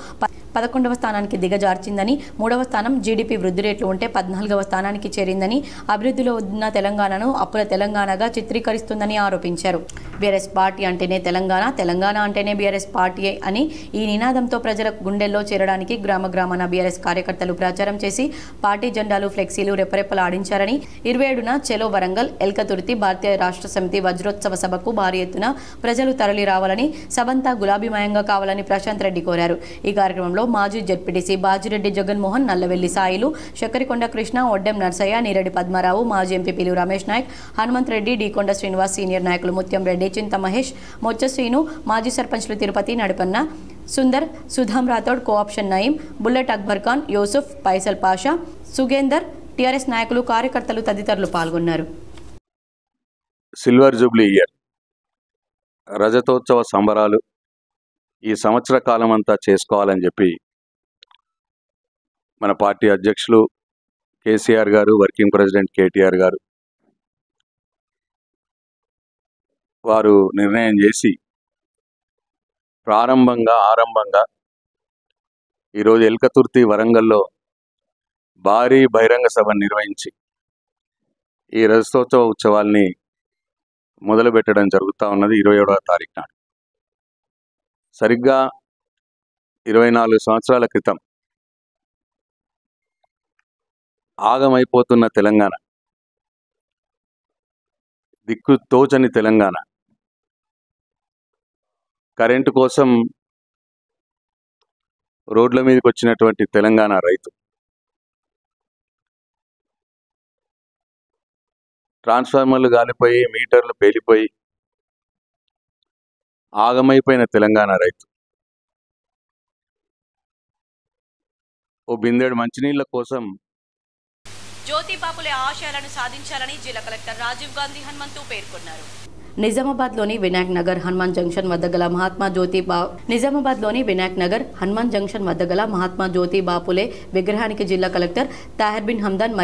11వ స్థానానికి దిగజార్చిందని, 3వ స్థానం జీడీపీ వృద్ధి రేట్లు ఉంటే 14వ స్థానానికి చేరిందని, అభివృద్ధిలో ఉన్న తెలంగాణను అప్పుల తెలంగాణగా చిత్రీకరిస్తుందని ఆరోపించారు. బీఆర్ఎస్ పార్టీ అంటేనే తెలంగాణ, తెలంగాణ అంటేనే బీఆర్ఎస్ పార్టీ అని ఈ నినాదంతో ప్రజల గుండెల్లో చేరడానికి గ్రామ గ్రామాన బీఆర్ఎస్ కార్యకర్తలు ప్రచారం చేసి పార్టీ జెండాలు, ఫ్లెక్సీలు రెప్పరెప్పలాడించారని, 27న చెలో వరంగల్, ఎల్కతుర్తి భారతీయ రాష్ట్ర సమితి వజ్రోత్సవ సభకు భారీ ఎత్తున ప్రజలు తరలి రావాలని, సభంతా గులాబీమయంగా కావాలని ప్రశాంత్ రెడ్డి కోరారు. ఈ కార్యక్రమంలో మాజీ జెడ్పీటీసీ బాజిరెడ్డి జగన్మోహన్, నల్లవెల్లి సాయిలు, శక్కరికొండ కృష్ణ, ఒడ్డెం నర్సయ్య, నీరెడ్డి పద్మారావు, మాజీ ఎంపీపీలు రమేష్ నాయక్, హనుమంత్ రెడ్డి, డీకొండ శ్రీనివాస్, సీనియర్ నాయకులు ముత్యం రెడ్డి, చింత మహేష్, మొచ్చ శ్రీను, మాజీ సర్పంచ్లు తిరుపతి, నడిపన్న సుందర్, సుధాం రాథోడ్, కోఆప్షన్ నయీం, బుల్లెట్ అక్బర్ ఖాన్, యూసుఫ్, పైసల్ పాషా, సుగేందర్, టీఆర్ఎస్ నాయకులు, కార్యకర్తలు తదితరులు పాల్గొన్నారు. సిల్వర్ జూబ్లీ ఇయర్, రజతోత్సవ సంబరాలు ఈ సంవత్సర కాలం అంతా చేసుకోవాలని చెప్పి మన పార్టీ అధ్యక్షులు కేసీఆర్ గారు, వర్కింగ్ ప్రెసిడెంట్ కేటీఆర్ గారు వారు నిర్ణయం చేసి ఆరంభంగా ఈరోజు ఎల్కతుర్తి వరంగల్లో భారీ బహిరంగ సభను నిర్వహించి ఈ రజతోత్సవ ఉత్సవాల్ని మొదలుపెట్టడం జరుగుతూ ఉన్నది. 27వ తారీఖు నాడు, సరిగ్గా 24 సంవత్సరాల క్రితం ఆగమైపోతున్న తెలంగాణ, దిక్కు తోచని తెలంగాణ, కరెంటు కోసం రోడ్ల మీదకి వచ్చినటువంటి తెలంగాణ రైతు, ట్రాన్స్ఫార్మర్లు గాలిపోయి మీటర్లు పేలిపోయి ఆగమైపోయిన తెలంగాణ రైతు ఓ బిందెడు మంచినీళ్ల కోసం జ్యోతిబాపులే ఆశయాలను సాధించాలని జిల్లా కలెక్టర్ రాజీవ్ గాంధీ హనుమంతు పేర్కొన్నారు. నిజామాబాద్లోని వినాయక్ నగర్ హనుమాన్ జంక్షన్ వద్ద గల మహాత్మా జ్యోతిబాపులే విగ్రహానికి జిల్లా కలెక్టర్ తాహిర్ బిన్ హమ్దాన్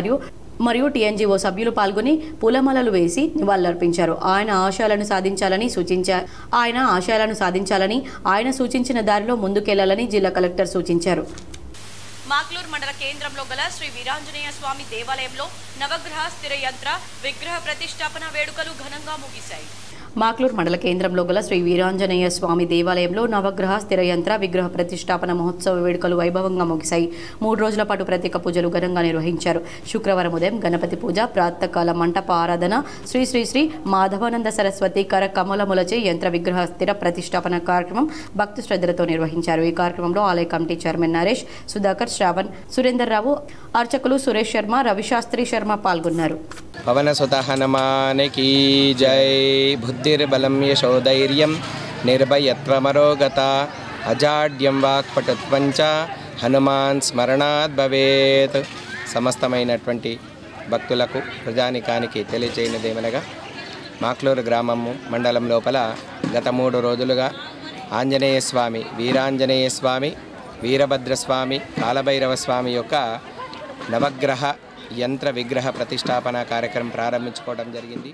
మరియు టీఎన్జీఓ సభ్యులు పాల్గొని పూలమాలలు వేసి నివాళులర్పించారు. ఆయన ఆశయాలను సాధించాలని ఆయన సూచించిన దారిలో ముందుకెళ్లాలని జిల్లా కలెక్టర్ సూచించారు. మాక్లూర్ మండల కేంద్రంలో గల శ్రీ వీరాంజనేయ స్వామి దేవాలయంలో నవగ్రహ స్థిర యంత్ర విగ్రహ ప్రతిష్టాపన వేడుకలు ఘనంగా ముగిశాయి. మాక్లూర్ మండల కేంద్రంలో గల శ్రీ వీరాంజనేయ స్వామి దేవాలయంలో నవగ్రహ స్థిర యంత్ర విగ్రహ ప్రతిష్టాపన మహోత్సవ వేడుకలు వైభవంగా ముగిశాయి. 3 రోజుల పాటు ప్రత్యేక పూజలు ఘనంగా నిర్వహించారు. శుక్రవారం ఉదయం గణపతి పూజ, ప్రాతకాల మంటప ఆరాధన, శ్రీ శ్రీ శ్రీ మాధవానంద సరస్వతి కర కమలములచే యంత్ర విగ్రహ స్థిర ప్రతిష్టాపన కార్యక్రమం భక్తి శ్రద్ధలతో నిర్వహించారు. ఈ కార్యక్రమంలో ఆలయ కమిటీ చైర్మన్ నరేష్, సుధాకర్, శ్రావణ్, సురేందర్ రావు, అర్చకులు సురేష్ శర్మ, రవిశాస్త్రి శర్మ పాల్గొన్నారు. పవన సుత హనుమానికి జై. బుద్ధిర్బలం యశోధైర్యం నిర్భయత్వమరోగత అజాడ్యం వాక్పటుత్వం చ హనుమాన్ స్మరణాత్ భవేత్. సమస్తమైనటువంటి భక్తులకు ప్రజానికానికి తెలియచేయనిదేమనగా మాక్లూరు గ్రామము మండలం లోపల గత 3 రోజులుగా ఆంజనేయ స్వామి, వీరాంజనేయ స్వామి, వీరభద్రస్వామి, కాలభైరవ స్వామి యొక్క నవగ్రహ యంత్ర విగ్రహ ప్రతిష్టాపన కార్యక్రమం ప్రారంభించుకోవడం జరిగింది.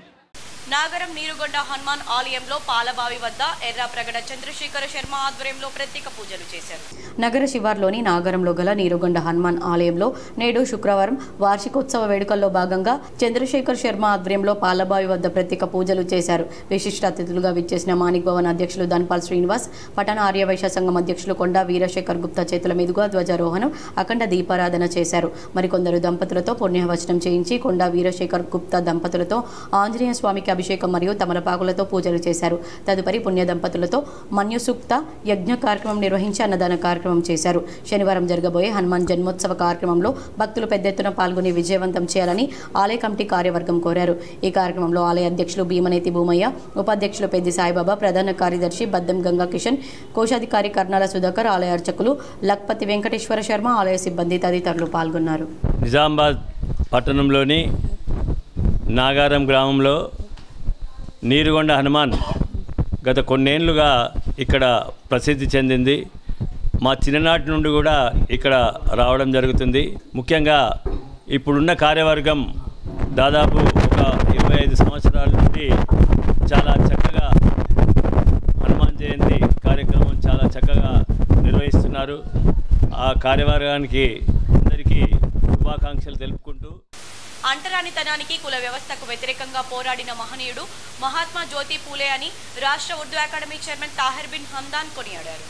నాగరం నీరుగొండ హనుమాన్ ఆలయంలో పాలబావి వద్ద ఎర్రాప్రగడ చంద్రశేఖర శర్మ ఆధ్వర్యంలో ప్రత్యేక పూజలు చేశారు. నగర శివార్లోని నాగరంలో గల నీరుగొండ హనుమాన్ ఆలయంలో నేడు శుక్రవారం వార్షికోత్సవ వేడుకల్లో భాగంగా చంద్రశేఖర్ శర్మ ఆధ్వర్యంలో పాలబావి వద్ద ప్రత్యేక పూజలు చేశారు. విశిష్ట అతిథులుగా విచ్చేసిన మాణిక్ భవన్ అధ్యక్షులు ధన్పాల్ శ్రీనివాస్, పట్టణ ఆర్యవైశ్య సంఘం అధ్యక్షులు కొండా వీరశేఖర్ గుప్తా చేతుల మీదుగా ధ్వజారోహణం, అఖండ దీపారాధన చేశారు. మరికొందరు దంపతులతో పుణ్యవచనం చేయించి కొండా వీరశేఖర్ గుప్తా దంపతులతో ఆంజనేయ స్వామికి అభిషేకం మరియు తమలపాకులతో పూజలు చేశారు. తదుపరి పుణ్య దంపతులతో మన్యుసూక్త యజ్ఞ కార్యక్రమం నిర్వహించి అన్నదాన కార్యక్రమం చేశారు. శనివారం జరగబోయే హనుమాన్ జన్మోత్సవ కార్యక్రమంలో భక్తులు పెద్ద ఎత్తున పాల్గొని విజయవంతం చేయాలని ఆలయ కమిటీ కార్యవర్గం కోరారు. ఈ కార్యక్రమంలో ఆలయ అధ్యక్షులు భీమనేతి భూమయ్య, ఉపాధ్యక్షులు పెద్ది సాయిబాబా, ప్రధాన కార్యదర్శి బద్దం గంగా కిషన్, కోశాధికారి కర్నాల సుధాకర్, ఆలయ అర్చకులు లక్పతి వెంకటేశ్వర శర్మ, ఆలయ సిబ్బంది తదితరులు పాల్గొన్నారు. నిజామాబాద్ పట్టణంలోని నాగారం గ్రామంలో నీరుగొండ హనుమాన్ గత కొన్నేళ్లుగా ఇక్కడ ప్రసిద్ధి చెందింది. మా చిన్ననాటి నుండి కూడా ఇక్కడ రావడం జరుగుతుంది. ముఖ్యంగా ఇప్పుడున్న కార్యవర్గం దాదాపు ఒక 25 సంవత్సరాల నుండి చాలా చక్కగా హనుమాన్ జయంతి కార్యక్రమం చాలా చక్కగా నిర్వహిస్తున్నారు. ఆ కార్యవర్గానికి అందరికీ శుభాకాంక్షలు తెలుపుకుంటూ అంటరానితనానికి కుల వ్యవస్థకు వ్యతిరేకంగా పోరాడిన మహనీయుడు మహాత్మా జ్యోతి పూలే అని రాష్ట్ర ఉర్దూ అకాడమీ చైర్మన్ తాహిర్ బిన్ హమ్దాన్ కొనియాడారు.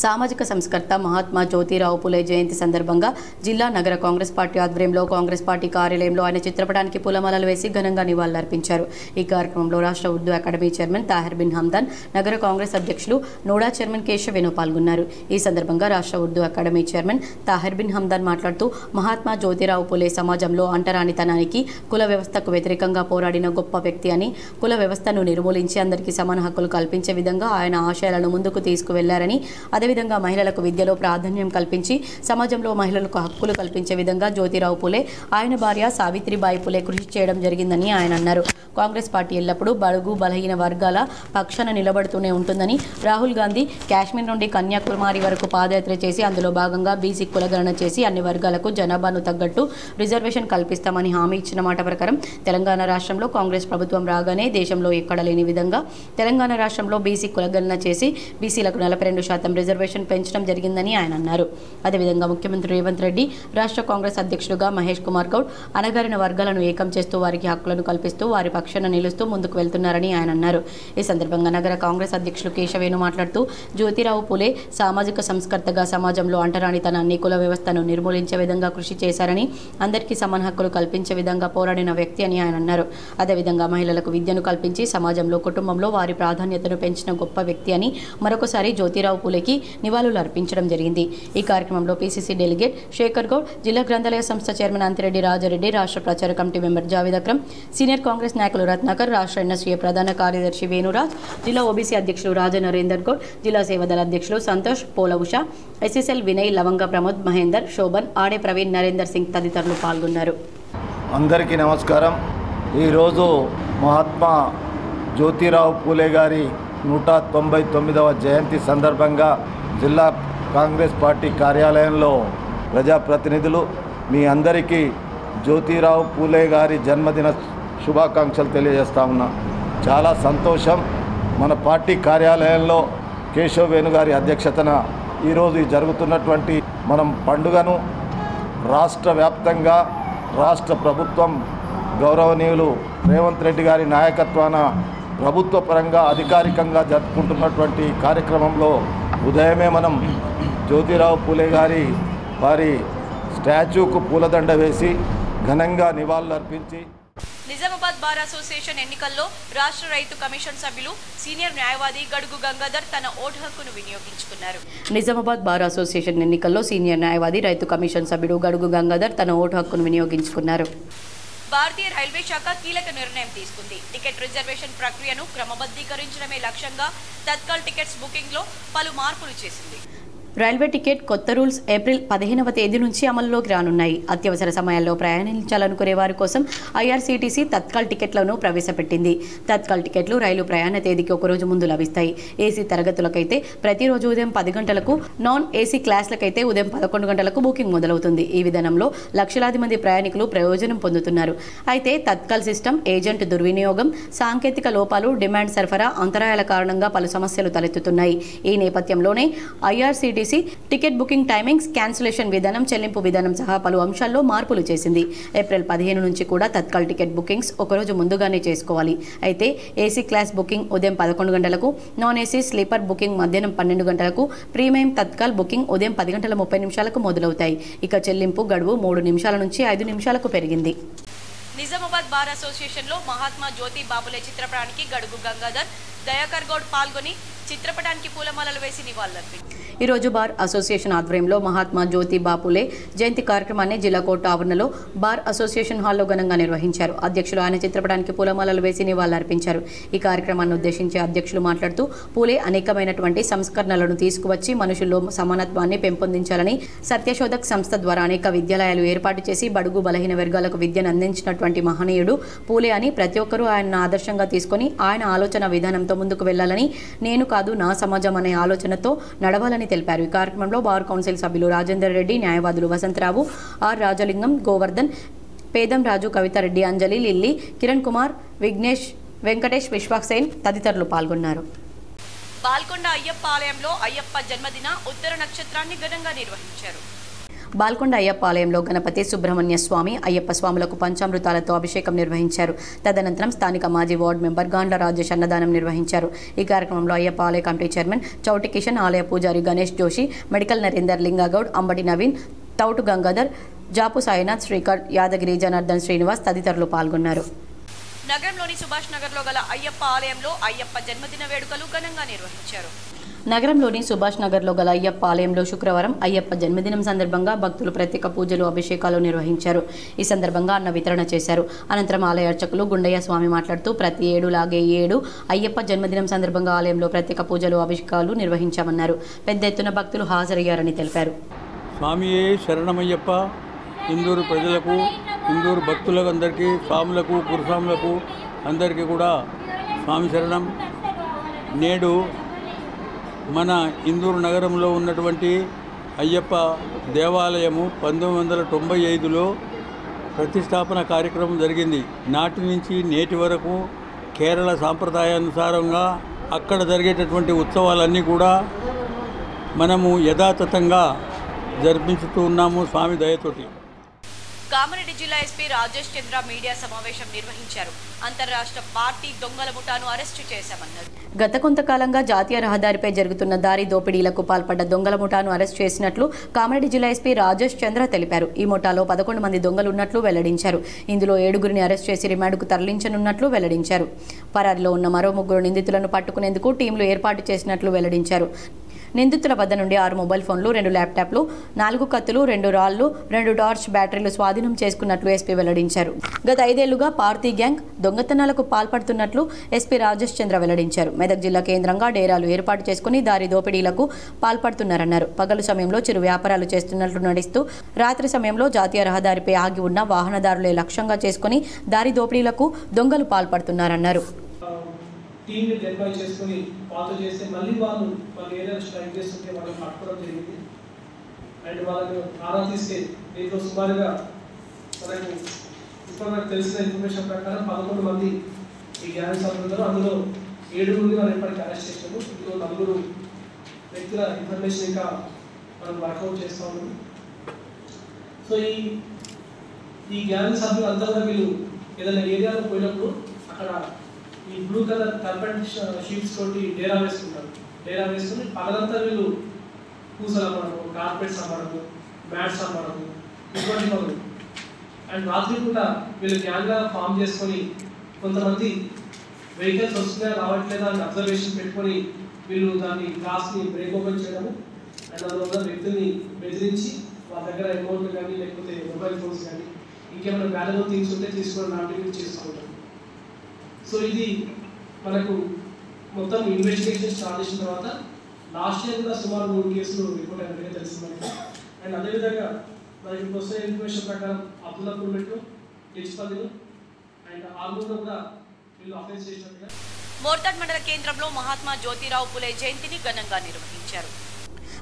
సామాజిక సంస్కర్త మహాత్మా జ్యోతిరావు పూలే జయంతి సందర్భంగా జిల్లా నగర కాంగ్రెస్ పార్టీ ఆధ్వర్యంలో కాంగ్రెస్ పార్టీ కార్యాలయంలో ఆయన చిత్రపటానికి పూలమాలలు వేసి ఘనంగా నివాళులర్పించారు. ఈ కార్యక్రమంలో రాష్ట్ర ఉర్దూ అకాడమీ చైర్మన్ తాహిర్ బిన్ హమ్దాన్, నగర కాంగ్రెస్ అధ్యక్షులు నోడా చైర్మన్ కేశవ్ వేణు పాల్గొన్నారు. ఈ సందర్భంగా రాష్ట్ర ఉర్దూ అకాడమీ చైర్మన్ తాహిర్ బిన్ హమ్దాన్ మాట్లాడుతూ మహాత్మా జ్యోతిరావు పూలే సమాజంలో అంటరానితనానికి కుల వ్యవస్థకు వ్యతిరేకంగా పోరాడిన గొప్ప వ్యక్తి అని, కుల వ్యవస్థను నిర్మూలించి అందరికీ సమాన హక్కులు కల్పించే విధంగా ఆయన ఆశయాలను ముందుకు తీసుకువెళ్లారని, అదేవిధంగా మహిళలకు విద్యలో ప్రాధాన్యం కల్పించి సమాజంలో మహిళలకు హక్కులు కల్పించే విధంగా జ్యోతిరావు పూలే, ఆయన భార్య సావిత్రిబాయి పూలే కృషి చేయడం జరిగిందని ఆయన అన్నారు. కాంగ్రెస్ పార్టీ ఎల్లప్పుడూ బడుగు బలహీన వర్గాల పక్షాన నిలబడుతూనే ఉంటుందని, రాహుల్ గాంధీ కాశ్మీర్ నుండి కన్యాకుమారి వరకు పాదయాత్ర చేసి అందులో భాగంగా బీసీ కులగణన చేసి అన్ని వర్గాలకు జనాభాను తగ్గట్టు రిజర్వేషన్ కల్పిస్తామని హామీ ఇచ్చిన మాట ప్రకారం తెలంగాణ రాష్ట్రంలో కాంగ్రెస్ ప్రభుత్వం రాగానే దేశంలో ఎక్కడ లేని విధంగా తెలంగాణ రాష్ట్రంలో బీసీ కులగణన చేసి బీసీలకు 42% రిజర్వేషన్ పెంచడం జరిగిందని ఆయన అన్నారు. అదేవిధంగా ముఖ్యమంత్రి రేవంత్ రెడ్డి రాష్ట్ర కాంగ్రెస్ అధ్యక్షుడుగా మహేష్ కుమార్ గౌడ్ అణగారిన వర్గాలను ఏకం చేస్తూ వారికి హక్కులను కల్పిస్తూ వారి పక్షాన నిలుస్తూ ముందుకు వెళ్తున్నారని ఆయన అన్నారు. ఈ సందర్భంగా నగర కాంగ్రెస్ అధ్యక్షులు కేశవేణు మాట్లాడుతూ జ్యోతిరావు పూలే సామాజిక సంస్కర్తగా సమాజంలో అంటరానితనాన్ని, కుల వ్యవస్థను నిర్మూలించే విధంగా కృషి చేశారని, అందరికీ సమాన హక్కులు కల్పించే విధంగా పోరాడిన వ్యక్తి అని ఆయన అన్నారు. అదేవిధంగా మహిళలకు విద్యను కల్పించి సమాజంలో కుటుంబంలో వారి ప్రాధాన్యతను పెంచిన గొప్ప వ్యక్తి అని మరొకసారి జ్యోతిరావు పూలేకి నివాళులు అర్పించడం జరిగింది. ఈ కార్యక్రమంలో పీసీసీ డెలిగేట్ శేఖర్ గౌడ్, జిల్లా గ్రంథాలయ సంస్థ చైర్మన్ అంతిరెడ్డి రాజారెడ్డి, రాష్ట్ర ప్రచార committee member Javed Akram, senior Congress నాయకులు రత్నాకర్, రాష్ట్ర ఎన్ఎస్ఏ ప్రధాన కార్యదర్శి వేణురాజ్, జిల్లా ఓబీసీ అధ్యక్షులు రాజా నరేందర్ గౌడ్, జిల్లా సేవాదళ అధ్యక్షులు సంతోష్, పోల ఉష, ఎస్ఎస్ఎల్ వినయ్, లవంగ ప్రమోద్, మహేందర్, శోభన్, ఆడే ప్రవీణ్, నరేందర్ సింగ్ తదితరులు పాల్గొన్నారు. అందరికీ నమస్కారం. ఈరోజు మహాత్మా జ్యోతిరావు పూలే గారి 199వ జయంతి సందర్భంగా జిల్లా కాంగ్రెస్ పార్టీ కార్యాలయంలో ప్రజాప్రతినిధులు మీ అందరికీ జ్యోతిరావు పూలే గారి జన్మదిన శుభాకాంక్షలు తెలియజేస్తా ఉన్నా. చాలా సంతోషం. మన పార్టీ కార్యాలయంలో కేశవ్ వేణు గారి అధ్యక్షతన ఈరోజు జరుగుతున్నటువంటి మనం పండుగను రాష్ట్ర వ్యాప్తంగా రాష్ట్ర ప్రభుత్వం గౌరవనీయులు రేవంత్ రెడ్డి గారి నాయకత్వాన ప్రభుత్వ పరంగా అధికారికంగా జరుపుకుంటున్నటువంటి కార్యక్రమంలో ఉదయమే మనం జ్యోతిరావు పూలే గారి వారి స్టాచ్యూకు పూలదండ వేసి ఘనంగా నివాళులర్పించి నిజామాబాద్ బార్ అసోసియేషన్ ఎన్నికల్లో రాష్ట్ర రైతు కమిషన్ సభ్యులు సీనియర్ న్యాయవాది గడుగు గంగాధర్ తన ఓటు హక్కును వినియోగించుకున్నారు. నిజామాబాద్ బార్ అసోసియేషన్ ఎన్నికల్లో సీనియర్ న్యాయవాది రైతు కమిషన్ సభ్యుడు గడుగు గంగాధర్ తన ఓటు హక్కును వినియోగించుకున్నారు. భారతీయ రైల్వే శాఖ కీలక నిర్ణయం తీసుకుంది. టికెట్ రిజర్వేషన్ ప్రక్రియను క్రమబద్ధీకరించడమే లక్ష్యంగా తత్కాల్ టికెట్స్ బుకింగ్ లో పలు మార్పులు చేసింది. రైల్వే టికెట్ కొత్త రూల్స్ ఏప్రిల్ 15వ తేదీ నుంచి అమల్లోకి రానున్నాయి. అత్యవసర సమయాల్లో ప్రయాణించాలనుకునే వారి కోసం ఐఆర్సీటీసీ తత్కాల్ టికెట్లను ప్రవేశపెట్టింది. తత్కాల్ టికెట్లు రైలు ప్రయాణ తేదీకి ఒకరోజు ముందు లభిస్తాయి. ఏసీ తరగతులకైతే ప్రతిరోజు ఉదయం 10 గంటలకు, నాన్ ఏసీ క్లాసులకైతే ఉదయం 11 గంటలకు బుకింగ్ మొదలవుతుంది. ఈ విధానంలో లక్షలాది మంది ప్రయాణికులు ప్రయోజనం పొందుతున్నారు. అయితే తత్కాల్ సిస్టమ్ ఏజెంట్ దుర్వినియోగం, సాంకేతిక లోపాలు, డిమాండ్ సరఫరా అంతరాయాల కారణంగా పలు సమస్యలు తలెత్తుతున్నాయి. ఈ నేపథ్యంలోనే IRCTC ticket booking timings, cancellation విధానం, చెల్లింపు విధానం సహా పలు అంశాల్లో మార్పులు చేసింది. ఏప్రిల్ 15 నుంచి కూడా తత్కాల్ టికెట్ బుకింగ్స్ ఒకరోజు ముందుగానే చేసుకోవాలి. అయితే ఏసీ క్లాస్ బుకింగ్ ఉదయం 11 గంటలకు, నాన్ ఏసీ స్లీపర్ బుకింగ్ మధ్యాహ్నం 12 గంటలకు, ప్రీమియం తత్కాల్ బుకింగ్ ఉదయం 10 గంటల 30 నిమిషాలకు మొదలవుతాయి. ఇక చెల్లింపు గడువు 3 నిమిషాల నుంచి 5 నిమిషాలకు పెరిగింది. నిజామాబాద్ బార్ అసోసియేషన్ లో మహాత్మా జ్యోతి బాపులే చిత్రపటానికి గడుగు గంగాధర్, దయాకర్ గౌడ్ పాల్గొని చిత్రపటానికి పూలమాలలు వేసి నివాళులర్పించారు. ఈ రోజు బార్ అసోసియేషన్ ఆధ్వర్యంలో మహాత్మా జ్యోతి బాపులే జయంతి కార్యక్రమాన్ని జిల్లా కోర్టు ఆవరణలో బార్ అసోసియేషన్ హాల్లో ఘనంగా నిర్వహించారు. అధ్యక్షులు ఆయన చిత్రపటానికి పూలమాలలు వేసి నివాళులర్పించారు. ఈ కార్యక్రమాన్ని ఉద్దేశించి అధ్యక్షులు మాట్లాడుతూ పూలే అనేకమైనటువంటి సంస్కరణలను తీసుకువచ్చి మనుషుల్లో సమానత్వాన్ని పెంపొందించాలని సత్యశోధక్ సంస్థ ద్వారా అనేక విద్యాలయాలు ఏర్పాటు చేసి బడుగు బలహీన వర్గాలకు విద్యను అందించినటువంటి మహనీయుడు పూలే అని ప్రతి ఒక్కరూ ఆయన ఆదర్శంగా తీసుకొని ఆయన ఆలోచన విధానంతో ముందుకు వెళ్లాలని, నేను కాదు నా సమాజం అనే ఆలోచనతో నడవాలని తెలిపారు. ఈ కార్యక్రమంలో బార్ కౌన్సిల్ సభ్యులు రాజేందర్ రెడ్డి, న్యాయవాదులు వసంతరావు, ఆర్ రాజలింగం, గోవర్ధన్, పేదం రాజు, కవితారెడ్డి, అంజలి, లిల్లీ, కిరణ్ కుమార్, విఘ్నేష్, వెంకటేష్, విశ్వాక్సేన్ తదితరులు పాల్గొన్నారు. బాల్కొండ అయ్యప్ప ఆలయంలో అయ్యప్ప జన్మదిన ఉత్తర నక్షత్రాన్ని ఘనంగా నిర్వహించారు. బాల్కొండ అయ్యప్ప ఆలయంలో గణపతి, సుబ్రహ్మణ్య స్వామి, అయ్యప్ప స్వాములకు పంచామృతాలతో అభిషేకం నిర్వహించారు. తదనంతరం స్థానిక మాజీ వార్డు మెంబర్ గాండ్ల రాజేష్ అన్నదానం నిర్వహించారు. ఈ కార్యక్రమంలో అయ్యప్ప ఆలయ కమిటీ చైర్మన్ చౌటి కిషన్, ఆలయ పూజారి గణేష్ జోషి, మెడికల్ నరేందర్ లింగగౌడ్, అంబటి నవీన్, తౌటు గంగాధర్, జాపు సాయినాథ్, శ్రీకర్, యాదగిరి, జనార్దన్ శ్రీనివాస్ తదితరులు పాల్గొన్నారు. నగరంలోని సుభాష్ నగర్లో గల అయ్యప్ప ఆలయంలో అయ్యప్ప జన్మదిన వేడుకలు ఘనంగా నిర్వహించారు. నగరంలోని సుభాష్ నగర్లో గల అయ్యప్ప ఆలయంలో శుక్రవారం అయ్యప్ప జన్మదినం సందర్భంగా భక్తులు ప్రత్యేక పూజలు, అభిషేకాలు నిర్వహించారు. ఈ సందర్భంగా అన్న వితరణ చేశారు. అనంతరం ఆలయ అర్చకులు గుండయ్య స్వామి మాట్లాడుతూ ప్రతి ఏడు లాగే ఈ ఏడు అయ్యప్ప జన్మదినం సందర్భంగా ఆలయంలో ప్రత్యేక పూజలు, అభిషేకాలు నిర్వహించామన్నారు. పెద్ద ఎత్తున భక్తులు హాజరయ్యారని తెలిపారు. స్వామియే శరణమయ్యప్ప. ఇందూరు ప్రజలకు, ఇందూరు భక్తులకు అందరికీ, స్వాములకు, గురుస్వాములకు అందరికీ కూడా స్వామి శరణం. నేడు మన ఇందూరు నగరంలో ఉన్నటువంటి అయ్యప్ప దేవాలయము 1995లో ప్రతిష్టాపన కార్యక్రమం జరిగింది. నాటి నుంచి నేటి వరకు కేరళ సాంప్రదాయానుసారంగా అక్కడ జరిగేటటువంటి ఉత్సవాలన్నీ కూడా మనము యథాతథంగా జరిపించుతూ ఉన్నాము స్వామి దయతోటి. కామారెడ్డి జిల్లా ఎస్పీ రాజేష్ చంద్ర మీడియా సమావేశం నిర్వహించారు. అంతర్రాష్ట్ర పార్టీ దొంగల ముఠాను అరెస్టు చేశామన్నారు. గత కొంతకాలంగా జాతీయ రహదారిపై జరుగుతున్న దారి దోపిడీలకు పాల్పడ్డ దొంగల ముఠాను అరెస్ట్ చేసినట్లు కామారెడ్డి జిల్లా ఎస్పీ రాజేష్ చంద్ర తెలిపారు. ఈ ముఠాలో 11 మంది దొంగలున్నట్లు వెల్లడించారు. ఇందులో 7గురిని అరెస్ట్ చేసి రిమాండ్కు తరలించనున్నట్లు వెల్లడించారు. పరారీలో ఉన్న మరో 3 నిందితులను పట్టుకునేందుకు టీంలు ఏర్పాటు చేసినట్లు వెల్లడించారు. నిందితుల వద్ద నుండి 6 మొబైల్ ఫోన్లు, 2 ల్యాప్టాప్లు, 4 కత్తులు, 2 రాళ్లు, 2 టార్చ్ బ్యాటరీలు స్వాధీనం చేసుకున్నట్లు ఎస్పీ వెల్లడించారు. గత 5 ఏళ్లుగా పార్టీ గ్యాంగ్ దొంగతనాలకు పాల్పడుతున్నట్లు ఎస్పీ రాజేష్ చంద్ర వెల్లడించారు. మెదక్ జిల్లా కేంద్రంగా డేరాలు ఏర్పాటు చేసుకుని దారి దోపిడీలకు పాల్పడుతున్నారన్నారు. పగలు సమయంలో చిరు వ్యాపారాలు చేస్తున్నట్లు నటిస్తూ రాత్రి సమయంలో జాతీయ రహదారిపై ఆగి ఉన్న వాహనదారులే లక్ష్యంగా చేసుకుని దారి దోపిడీలకు దొంగలు పాల్పడుతున్నారన్నారు. టీంని డిప్లాయ్ చేసుకుని వాళ్ళతో చేస్తే మళ్ళీ వాళ్ళు ఏదైనా స్ట్రైక్ చేస్తుంటే వాళ్ళని పట్టుకోవడం జరిగింది. అండ్ వాళ్ళని ఆరా తీస్తే దీంట్లో సుమారుగా మనకు తెలిసిన ఇన్ఫర్మేషన్ ప్రకారం 11 మంది ఈ గ్యాంగ్ సభ్యులు, అందులో 7 మంది మనం ఇప్పటికీ అరెస్ట్ చేసాము. ఇందులో 4 వ్యక్తుల ఇన్ఫర్మేషన్ ఇంకా మనం వర్కౌట్ చేస్తా ఉన్నాము. సో ఈ గ్యాంగ్ సభ్యులు అంతా కూడా వీళ్ళు ఏదైనా ఏరియాలో పోయినప్పుడు అక్కడ ఈ బ్లూ కలర్ కార్పెట్ షీట్స్ తోటి డేరా వేసుకుంటారు. డేరా వేసుకుని పగలంతా వీళ్ళు పూసలు అమ్మడము, కార్పెట్స్ అమ్మడము, మ్యాట్స్ అమ్మడము, ఇటువంటి పనులు. అండ్ రాత్రి పూట వీళ్ళు గ్యాంగ్గా ఫామ్ చేసుకొని కొంతమంది వెహికల్స్ వస్తున్నాయా రావట్లేదా అని అబ్జర్వేషన్ పెట్టుకొని వీళ్ళు దాన్ని గ్లాస్ని బ్రేక్ ఓపెన్ చేయడము అండ్ అందులో ఉన్న వ్యక్తుల్ని బెదిరించి వాళ్ళ దగ్గర అమౌంట్ కానీ లేకపోతే మొబైల్ ఫోన్స్ కానీ ఇంకేమైనా వాల్యుబుల్ థింగ్స్ ఉంటే తీసుకోవడం లాంటివి చేసుకుంటాం. సో ఇది మనకు మొత్తం ఇన్వెస్టిగేషన్ స్టార్ట్ చేసిన తర్వాత లాస్ట్ ఇయర్ కూడా సుమారు 3 కేసులు రిపోర్ట్ అయినట్టుగా తెలిసింది మనకి. అండ్ అదేవిధంగా మనకి ఇప్పుడు వస్తున్న ఇన్ఫర్మేషన్ ప్రకారం అబ్దుల్లాపూర్ మెట్రో, హెచ్పల్లిలో అండ్ ఆర్మూర్లో కూడా వీళ్ళు అఫెన్స్ చేసినట్టుగా. మోర్తాడ్ మండల కేంద్రంలో మహాత్మా జ్యోతిరావు పులే జయంతిని ఘనంగా నిర్వహించారు.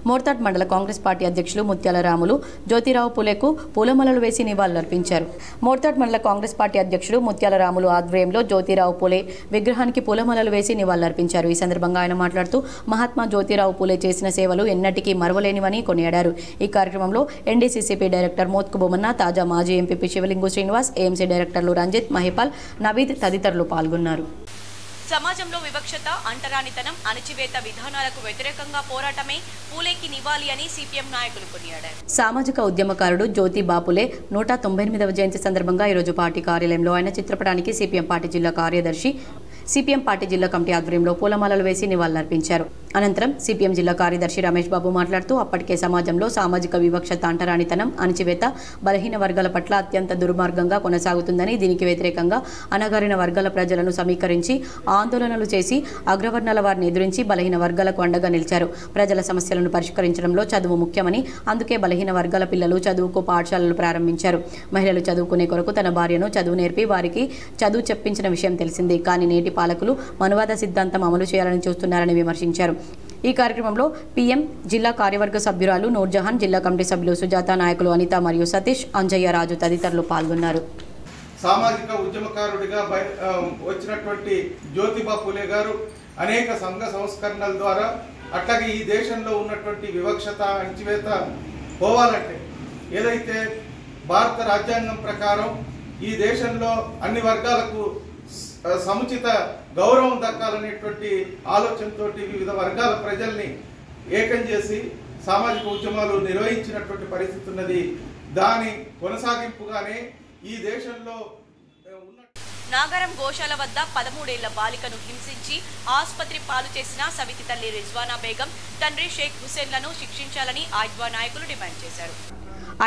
మోర్తాడ్ మండల కాంగ్రెస్ పార్టీ అధ్యక్షులు ముత్యాల రాములు జ్యోతిరావు పులేకు పూలమాలలు వేసి నివాళులర్పించారు. మోర్తాడ్ మండల కాంగ్రెస్ పార్టీ అధ్యక్షుడు ముత్యాల రాములు ఆధ్వర్యంలో జ్యోతిరావు పులే విగ్రహానికి పూలమాలలు వేసి నివాళులర్పించారు. ఈ సందర్భంగా ఆయన మాట్లాడుతూ మహాత్మా జ్యోతిరావు పులే చేసిన సేవలు ఎన్నటికీ మరవలేనివని కొనియాడారు. ఈ కార్యక్రమంలో ఎన్డీసీసీపీ డైరెక్టర్ మోత్కు బొమ్మన్న, తాజా మాజీ ఎంపీపీ శివలింగు శ్రీనివాస్, ఏఎంసీ డైరెక్టర్లు రంజిత్, మహిపాల్, నవీద్ తదితరులు పాల్గొన్నారు. సమాజంలో వివక్షత, అంటరానితనం, అణచివేత విధానాలకు వ్యతిరేకంగా పోరాటమే పూలేకి నివాళి అని సిపిఎం నాయకులు కొనియాడారు. సామాజిక ఉద్యమకారుడు జ్యోతి బాపులే 198వ జయంతి సందర్భంగా ఈరోజు పార్టీ కార్యాలయంలో ఆయన చిత్రపటానికి సిపిఎం పార్టీ జిల్లా కార్యదర్శి సిపిఎం పార్టీ జిల్లా కమిటీ ఆధ్వర్యంలో పూలమాలలు వేసి నివాళులర్పించారు. అనంతరం సిపిఎం జిల్లా కార్యదర్శి రమేష్ బాబు మాట్లాడుతూ అప్పటికే సమాజంలో సామాజిక వివక్షత, అంటరానితనం, అణచివేత, బలహీన వర్గాల పట్ల అత్యంత దుర్మార్గంగా కొనసాగుతుందని, దీనికి వ్యతిరేకంగా అణగారిన వర్గాల ప్రజలను సమీకరించి ఆందోళనలు చేసి అగ్రవర్ణాల వారిని ఎదురించి బలహీన వర్గాలకు అండగా నిలిచారు. ప్రజల సమస్యలను పరిష్కరించడంలో చదువు ముఖ్యమని, అందుకే బలహీన వర్గాల పిల్లలు చదువుకు పాఠశాలలు ప్రారంభించారు. మహిళలు చదువుకునే కొరకు తన భార్యను చదువు నేర్పి వారికి చదువు చెప్పించిన విషయం తెలిసింది. కానీ నేటి పాలకులు మనువాద సిద్ధాంతం అమలు చేయాలని చూస్తున్నారని విమర్శించారు. ఈ కార్యక్రమంలో పీఎం జిల్లా కార్యవర్గ సభ్యురాలు నూర్జహాన్, జిల్లా కమిటీ సభ్యులు సుజాత, నాయకులు అనిత మరియు సతీష్, అంజయ్య, రాజు తదితరులు పాల్గొన్నారు. సామాజిక ఉద్యమకారుడిగా వచ్చినటువంటి జ్యోతిబా పూలే గారు అనేక సంఘ సంస్కరణల ద్వారా అట్లాగే ఈ దేశంలో ఉన్నటువంటి వివక్షత, అణచివేత పోవాలంటే ఏదైతే భారత రాజ్యాంగం ప్రకారం ఈ దేశంలో అన్ని వర్గాలకు సముచిత గౌరవం దక్కాలనేటువంటి ఆలోచనతో వివిధ వర్గాల ప్రజల్ని ఏకం చేసి సామాజిక ఉద్యమాలు నిర్వహించినటువంటి పరిస్థితి ఉన్నది. దాని కొనసాగింపుగానే ఈ దేశంలో నాగరం గోశాల వద్ద 13 ఏళ్ల బాలికను హింసించి ఆసుపత్రి పాలు చేసిన సవితి తల్లి రిజ్వానా బేగం, తండ్రి షేక్ హుసేన్లను శిక్షించాలని ఐద్వా నాయకులు డిమాండ్ చేశారు.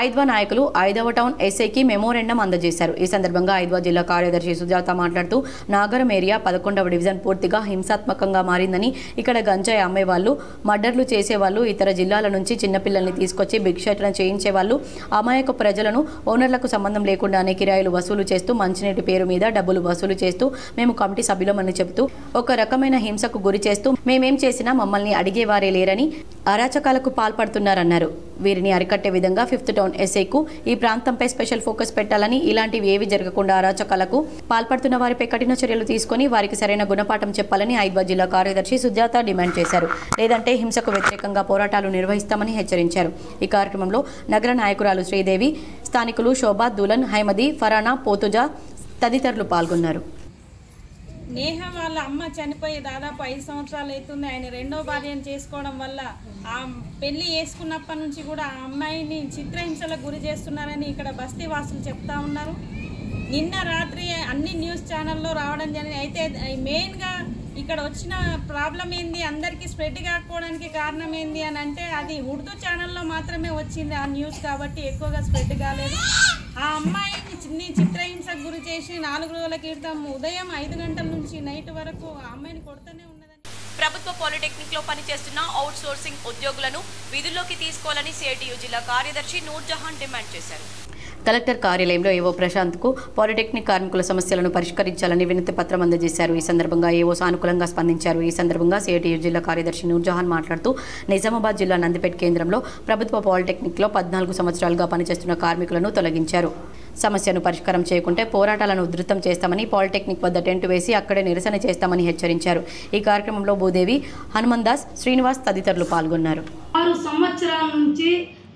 ఐద్వా నాయకులు 5వ టౌన్ ఎస్ఐకి మెమోరెండం అందజేశారు. ఈ సందర్భంగా ఐద్వా జిల్లా కార్యదర్శి సుజాత మాట్లాడుతూ నాగరం ఏరియా 11వ డివిజన్ పూర్తిగా హింసాత్మకంగా మారిందని, ఇక్కడ గంజాయి అమ్మేవాళ్ళు, మర్డర్లు చేసేవాళ్ళు, ఇతర జిల్లాల నుంచి చిన్నపిల్లల్ని తీసుకొచ్చి భిక్షాటన చేయించేవాళ్ళు, అమాయక ప్రజలను ఓనర్లకు సంబంధం లేకుండానే కిరాయిలు వసూలు చేస్తూ మంచినీటి పేరు మీద డబ్బులు వసూలు చేస్తూ మేము కమిటీ సభ్యులమని చెబుతూ ఒక రకమైన హింసకు గురి చేస్తూ మేమేం చేసినా మమ్మల్ని అడిగేవారే లేరని అరాచకాలకు పాల్పడుతున్నారన్నారు. వీరిని అరికట్టే విధంగా 5th టౌన్ ఎస్ఐకు ఈ ప్రాంతంపై స్పెషల్ ఫోకస్ పెట్టాలని, ఇలాంటివి ఏవి జరగకుండా అరాచకాలకు పాల్పడుతున్న వారిపై కఠిన చర్యలు తీసుకుని వారికి సరైన గుణపాఠం చెప్పాలని ఐద్వా జిల్లా కార్యదర్శి సుజాత డిమాండ్ చేశారు. లేదంటే హింసకు వ్యతిరేకంగా పోరాటాలు నిర్వహిస్తామని హెచ్చరించారు. ఈ కార్యక్రమంలో నగర నాయకురాలు శ్రీదేవి, స్థానికులు శోభా, దులన్, హైమది, ఫరానా, పోతుజా తదితరులు పాల్గొన్నారు. నేహ వాళ్ళ అమ్మ చనిపోయి దాదాపు 5 సంవత్సరాలు అవుతుంది. ఆయన రెండో భార్యను చేసుకోవడం వల్ల ఆ పెళ్లి చేసుకున్నప్పటి నుంచి కూడా ఆ అమ్మాయిని చిత్రహింసలకు గురి చేస్తున్నారని ఇక్కడ బస్తీ వాసులు చెప్తా ఉన్నారు. నిన్న రాత్రి అన్ని న్యూస్ ఛానల్లో రావడం జరిగింది. అయితే మెయిన్గా ఇక్కడ వచ్చిన ప్రాబ్లం ఏంది, అందరికీ స్ప్రెడ్ కాకపోవడానికి కారణం ఏంది అని అంటే అది ఉర్దూ ఛానల్లో మాత్రమే వచ్చింది ఆ న్యూస్, కాబట్టి ఎక్కువగా స్ప్రెడ్ కాలేదు. ఆ అమ్మాయిని చిత్రహింసకు గురి చేసి 4 రోజుల క్రితం ఉదయం 5 గంటల నుంచి నైట్ వరకు ఆ అమ్మాయిని కొడుతూనే ఉన్నదని. ప్రభుత్వ పాలిటెక్నిక్ లో పనిచేస్తున్న అవుట్ సోర్సింగ్ ఉద్యోగులను విధుల్లోకి తీసుకోవాలని సిఐటియు జిల్లా కార్యదర్శి నూర్జహాన్ డిమాండ్ చేశారు. కలెక్టర్ కార్యాలయంలో ఏవో ప్రశాంత్కు పాలిటెక్నిక్ కార్మికుల సమస్యలను పరిష్కరించాలని వినతి పత్రం అందజేశారు. ఈ సందర్భంగా ఏవో సానుకూలంగా స్పందించారు. ఈ సందర్భంగా సిఐటియు జిల్లా కార్యదర్శి నూర్జహాన్ మాట్లాడుతూ నిజామాబాద్ జిల్లా నందిపేట కేంద్రంలో ప్రభుత్వ పాలిటెక్నిక్లో 14 సంవత్సరాలుగా పనిచేస్తున్న కార్మికులను తొలగించారు. సమస్యను పరిష్కారం చేయకుంటే పోరాటాలను ఉధృతం చేస్తామని, పాలిటెక్నిక్ వద్ద టెంట్ వేసి అక్కడే నిరసన చేస్తామని హెచ్చరించారు. ఈ కార్యక్రమంలో భూదేవి, హనుమందాస్, శ్రీనివాస్ తదితరులు పాల్గొన్నారు. 6 సంవత్సరాల నుంచి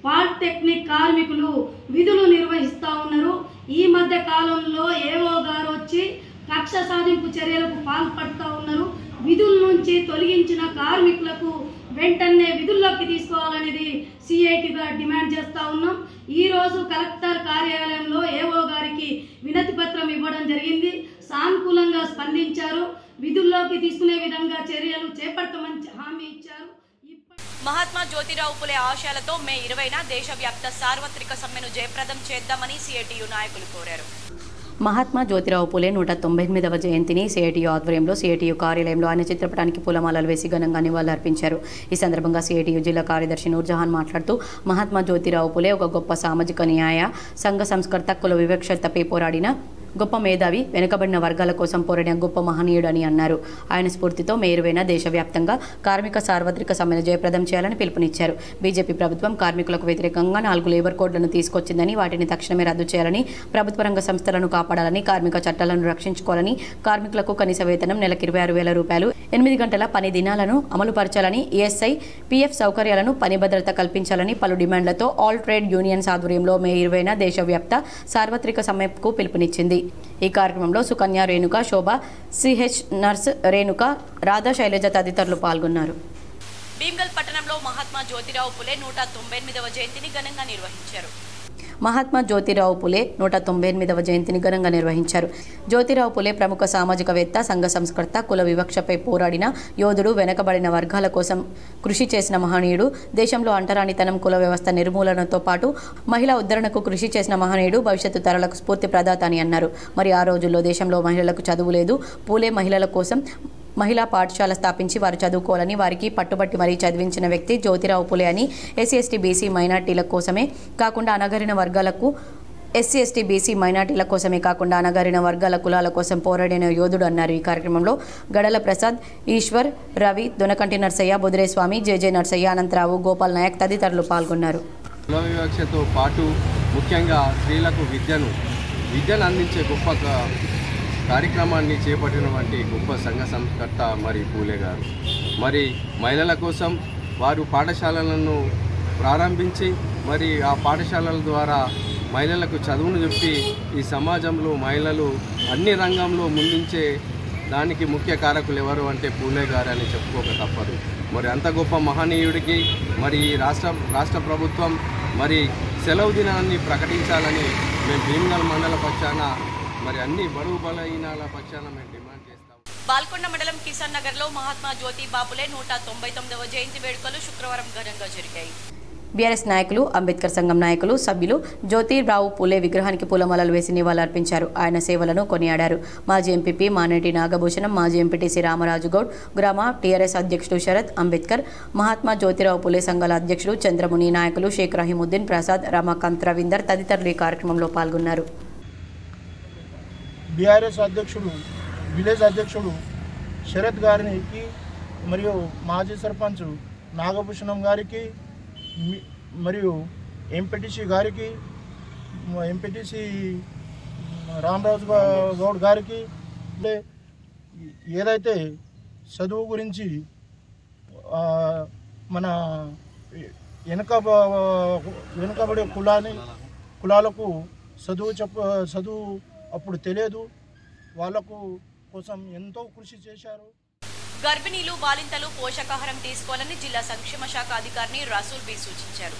పాలిటెక్నిక్ కార్మికులు విధులు నిర్వహిస్తూ ఉన్నారు. ఈ మధ్య కాలంలో ఏవో గారు వచ్చి కక్ష సాధింపు చర్యలకు పాల్పడుతూ ఉన్నారు. విధుల నుంచి తొలగించిన కార్మికులకు వెంటనే విధుల్లోకి తీసుకోవాలనేది సిఐటిగా డిమాండ్ చేస్తూ ఉన్నాం. ఈరోజు కలెక్టర్ కార్యాలయంలో ఏవో గారికి వినతి పత్రం ఇవ్వడం జరిగింది. సానుకూలంగా స్పందించారు. విధుల్లోకి తీసుకునే విధంగా చర్యలు చేపడతామని హామీ ఇచ్చారు. మహాత్మా జ్యోతిరావు పులే ఆశయాలతో మే 20న దేశవ్యాప్త సార్వత్రిక సమ్మెను జయప్రదం చేద్దామని సిఐటియు నాయకులు కోరారు. మహాత్మా జ్యోతిరావు పులే 198వ జయంతిని సిఐటియు ఆధ్వర్యంలో సిఐటియు కార్యాలయంలో ఆయన చిత్రపటానికి పూలమాలలు వేసి ఘనంగా నివాళులర్పించారు. ఈ సందర్భంగా సిఐటియు జిల్లా కార్యదర్శి నూర్జహాన్ మాట్లాడుతూ మహాత్మా జ్యోతిరావు పులే ఒక గొప్ప సామాజిక న్యాయ సంఘ సంస్కర్త, కుల వివక్షతపై పోరాడిన గొప్ప మేధావి, వెనుకబడిన వర్గాల కోసం పోరాడిన గొప్ప మహనీయుడు అని అన్నారు. ఆయన స్ఫూర్తితో మే 20న దేశవ్యాప్తంగా కార్మిక సార్వత్రిక సమ్మెను జయప్రదం చేయాలని పిలుపునిచ్చారు. బీజేపీ ప్రభుత్వం కార్మికులకు వ్యతిరేకంగా 4 లేబర్ కోడ్లను తీసుకొచ్చిందని, వాటిని తక్షణమే రద్దు చేయాలని, ప్రభుత్వ రంగ సంస్థలను కాపాడాలని, కార్మిక చట్టాలను రక్షించుకోవాలని, కార్మికులకు కనీస వేతనం నెలకు 26,000 రూపాయలు, 8 గంటల పని దినాలను అమలుపరచాలని, ఈఎస్ఐ, పీఎఫ్ సౌకర్యాలను, పని భద్రత కల్పించాలని పలు డిమాండ్లతో ఆల్ ట్రేడ్ యూనియన్స్ ఆధ్వర్యంలో మే 20న దేశవ్యాప్త సార్వత్రిక సమ్మెకు పిలుపునిచ్చింది. ఈ కార్యక్రమంలో సుకన్య, రేణుక, శోభ, సిహెచ్ నర్స్ రేణుక, రాధా, శైలజ తదితరులు పాల్గొన్నారు. భీమ్గల్ పట్టణంలో మహాత్మా జ్యోతిరావు పులే 198వ జయంతిని ఘనంగా నిర్వహించారు. మహాత్మా జ్యోతిరావు పులే 198వ జయంతిని ఘనంగా నిర్వహించారు. జ్యోతిరావు పులే ప్రముఖ సామాజికవేత్త, సంఘ సంస్కర్త, కుల వివక్షపై పోరాడిన యోధుడు, వెనకబడిన వర్గాల కోసం కృషి చేసిన మహనీయుడు, దేశంలో అంటరానితనం, కుల వ్యవస్థ నిర్మూలనతో పాటు మహిళా ఉద్ధరణకు కృషి చేసిన మహనీయుడు, భవిష్యత్తు తరాలకు స్ఫూర్తి ప్రదాత అని అన్నారు. మరి ఆ రోజుల్లో దేశంలో మహిళలకు చదువు లేదు. పూలే మహిళల కోసం మహిళా పాఠశాల స్థాపించి వారు చదువుకోవాలని వారికి పట్టుబట్టి మరీ చదివించిన వ్యక్తి జ్యోతిరావు పులే అని ఎస్సీ ఎస్టీ బీసీ మైనార్టీల కోసమే కాకుండా అణగారిన వర్గాలకు అణగారిన వర్గాల కులాల కోసం పోరాడిన యోధుడు అన్నారు. ఈ కార్యక్రమంలో గడల ప్రసాద్, ఈశ్వర్, రవి, దొనకంటి నర్సయ్య, బుదిరేస్వామి, జేజే నర్సయ్య, అనంతరావు, గోపాల్ నాయక్ తదితరులు పాల్గొన్నారు. కుల వివక్షతో పాటు ముఖ్యంగా స్త్రీలకు విద్యను అందించే గొప్ప కార్యక్రమాన్ని చేపట్టినటువంటి గొప్ప సంఘ సంస్కర్త మరి పూలే గారు. మరి మహిళల కోసం వారు పాఠశాలలను ప్రారంభించి మరి ఆ పాఠశాలల ద్వారా మహిళలకు చదువును చెప్పి ఈ సమాజంలో మహిళలు అన్ని రంగంలో ముందుంచే దానికి ముఖ్య కారకులు ఎవరు అంటే పూలే గారు అని చెప్పుకోక తప్పదు. మరి అంత గొప్ప మహనీయుడికి మరి రాష్ట్ర ప్రభుత్వం మరి సెలవు దినాన్ని ప్రకటించాలని మేము భీమ్గల్ మండల పక్షాన మరి అన్ని బడుగు బలహీనాల పక్షాన మేము డిమాండ్ చేస్తాం. బాల్కొండ మండలం కిసాన్ నగర్ లో మహాత్మా జ్యోతి బాపులే 199వ జయంతి వేడుకలు శుక్రవారం ఘనంగా జరిగాయి. బీఆర్ఎస్ నాయకులు, అంబేద్కర్ సంఘం నాయకులు, సభ్యులు జ్యోతిరావు పూలే విగ్రహానికి పూలమాలలు వేసి నివాళులర్పించారు. ఆయన సేవలను కొనియాడారు. మాజీ ఎంపీపీ మానేటి నాగభూషణం, మాజీ ఎంపీటీసీ రామరాజు గౌడ్, గ్రామ టీఆర్ఎస్ అధ్యక్షుడు శరత్, అంబేద్కర్, మహాత్మా జ్యోతిరావు పూలే సంఘాల అధ్యక్షుడు చంద్రముని, నాయకులు షేక్ రహీముద్దీన్, ప్రసాద్, రమాకాంత్, రవీందర్ తదితరులు ఈ కార్యక్రమంలో పాల్గొన్నారు. బీఆర్ఎస్ అధ్యక్షుడు, విలేజ్ అధ్యక్షుడు శరత్ గారికి మరియు మాజీ సర్పంచ్ నాగభూషణం గారికి మరియు ఎంపీటీసీ గారికి, ఎంపీటీసీ రామరాజు గౌడ్ గారికి ఏదైతే చదువు గురించి మన వెనుకబడే కులాలకు చదువు అప్పుడు తెలియదు, వాళ్ళకు కోసం ఎంతో కృషి చేశారు. గర్భిణీలు, బాలింతలు పోషకాహారం తీసుకోవాలని జిల్లా సంక్షేమ శాఖ అధికారిని రసూల్ బి సూచించారు.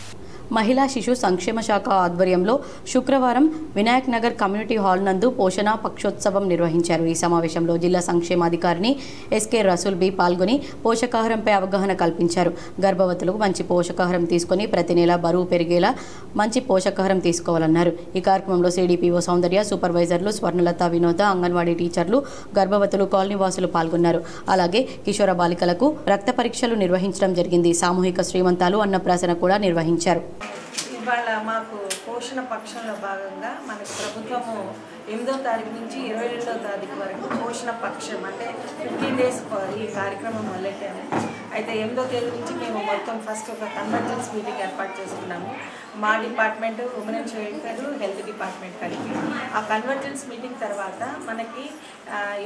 మహిళా శిశు సంక్షేమ శాఖ ఆధ్వర్యంలో శుక్రవారం వినాయక్ నగర్ కమ్యూనిటీ హాల్ నందు పోషణ పక్షోత్సవం నిర్వహించారు. ఈ సమావేశంలో జిల్లా సంక్షేమాధికారిని ఎస్కే రసూల్ బి పాల్గొని పోషకాహారంపై అవగాహన కల్పించారు. గర్భవతులకు మంచి పోషకాహారం తీసుకొని ప్రతి నెల బరువు పెరిగేలా మంచి పోషకాహారం తీసుకోవాలన్నారు. ఈ కార్యక్రమంలో సిడిపిఓ సౌందర్య, సూపర్వైజర్లు స్వర్ణలత, వినోద, అంగన్వాడీ టీచర్లు, గర్భవతులు, కాలనీవాసులు పాల్గొన్నారు. అలాగే కిషోర బాలికలకు రక్త పరీక్షలు నిర్వహించడం జరిగింది. సామూహిక శ్రీమంతాలు, అన్నప్రాసన కూడా నిర్వహించారు. ఇవాళ మాకు పోషణ పక్షంలో భాగంగా మనకు ప్రభుత్వము 8వ తారీఖు నుంచి 22వ తారీఖు వరకు పోషణ పక్షం అంటే 15 days ఈ కార్యక్రమం మొదలెట్టాము. అయితే 8వ తేదీ నుంచి మేము మొత్తం ఫస్ట్ ఒక కన్వర్జెన్స్ మీటింగ్ ఏర్పాటు చేసుకున్నాము. మా department, women and child welfare, health department కలిపి ఆ కన్వర్జెన్స్ మీటింగ్ తర్వాత మనకి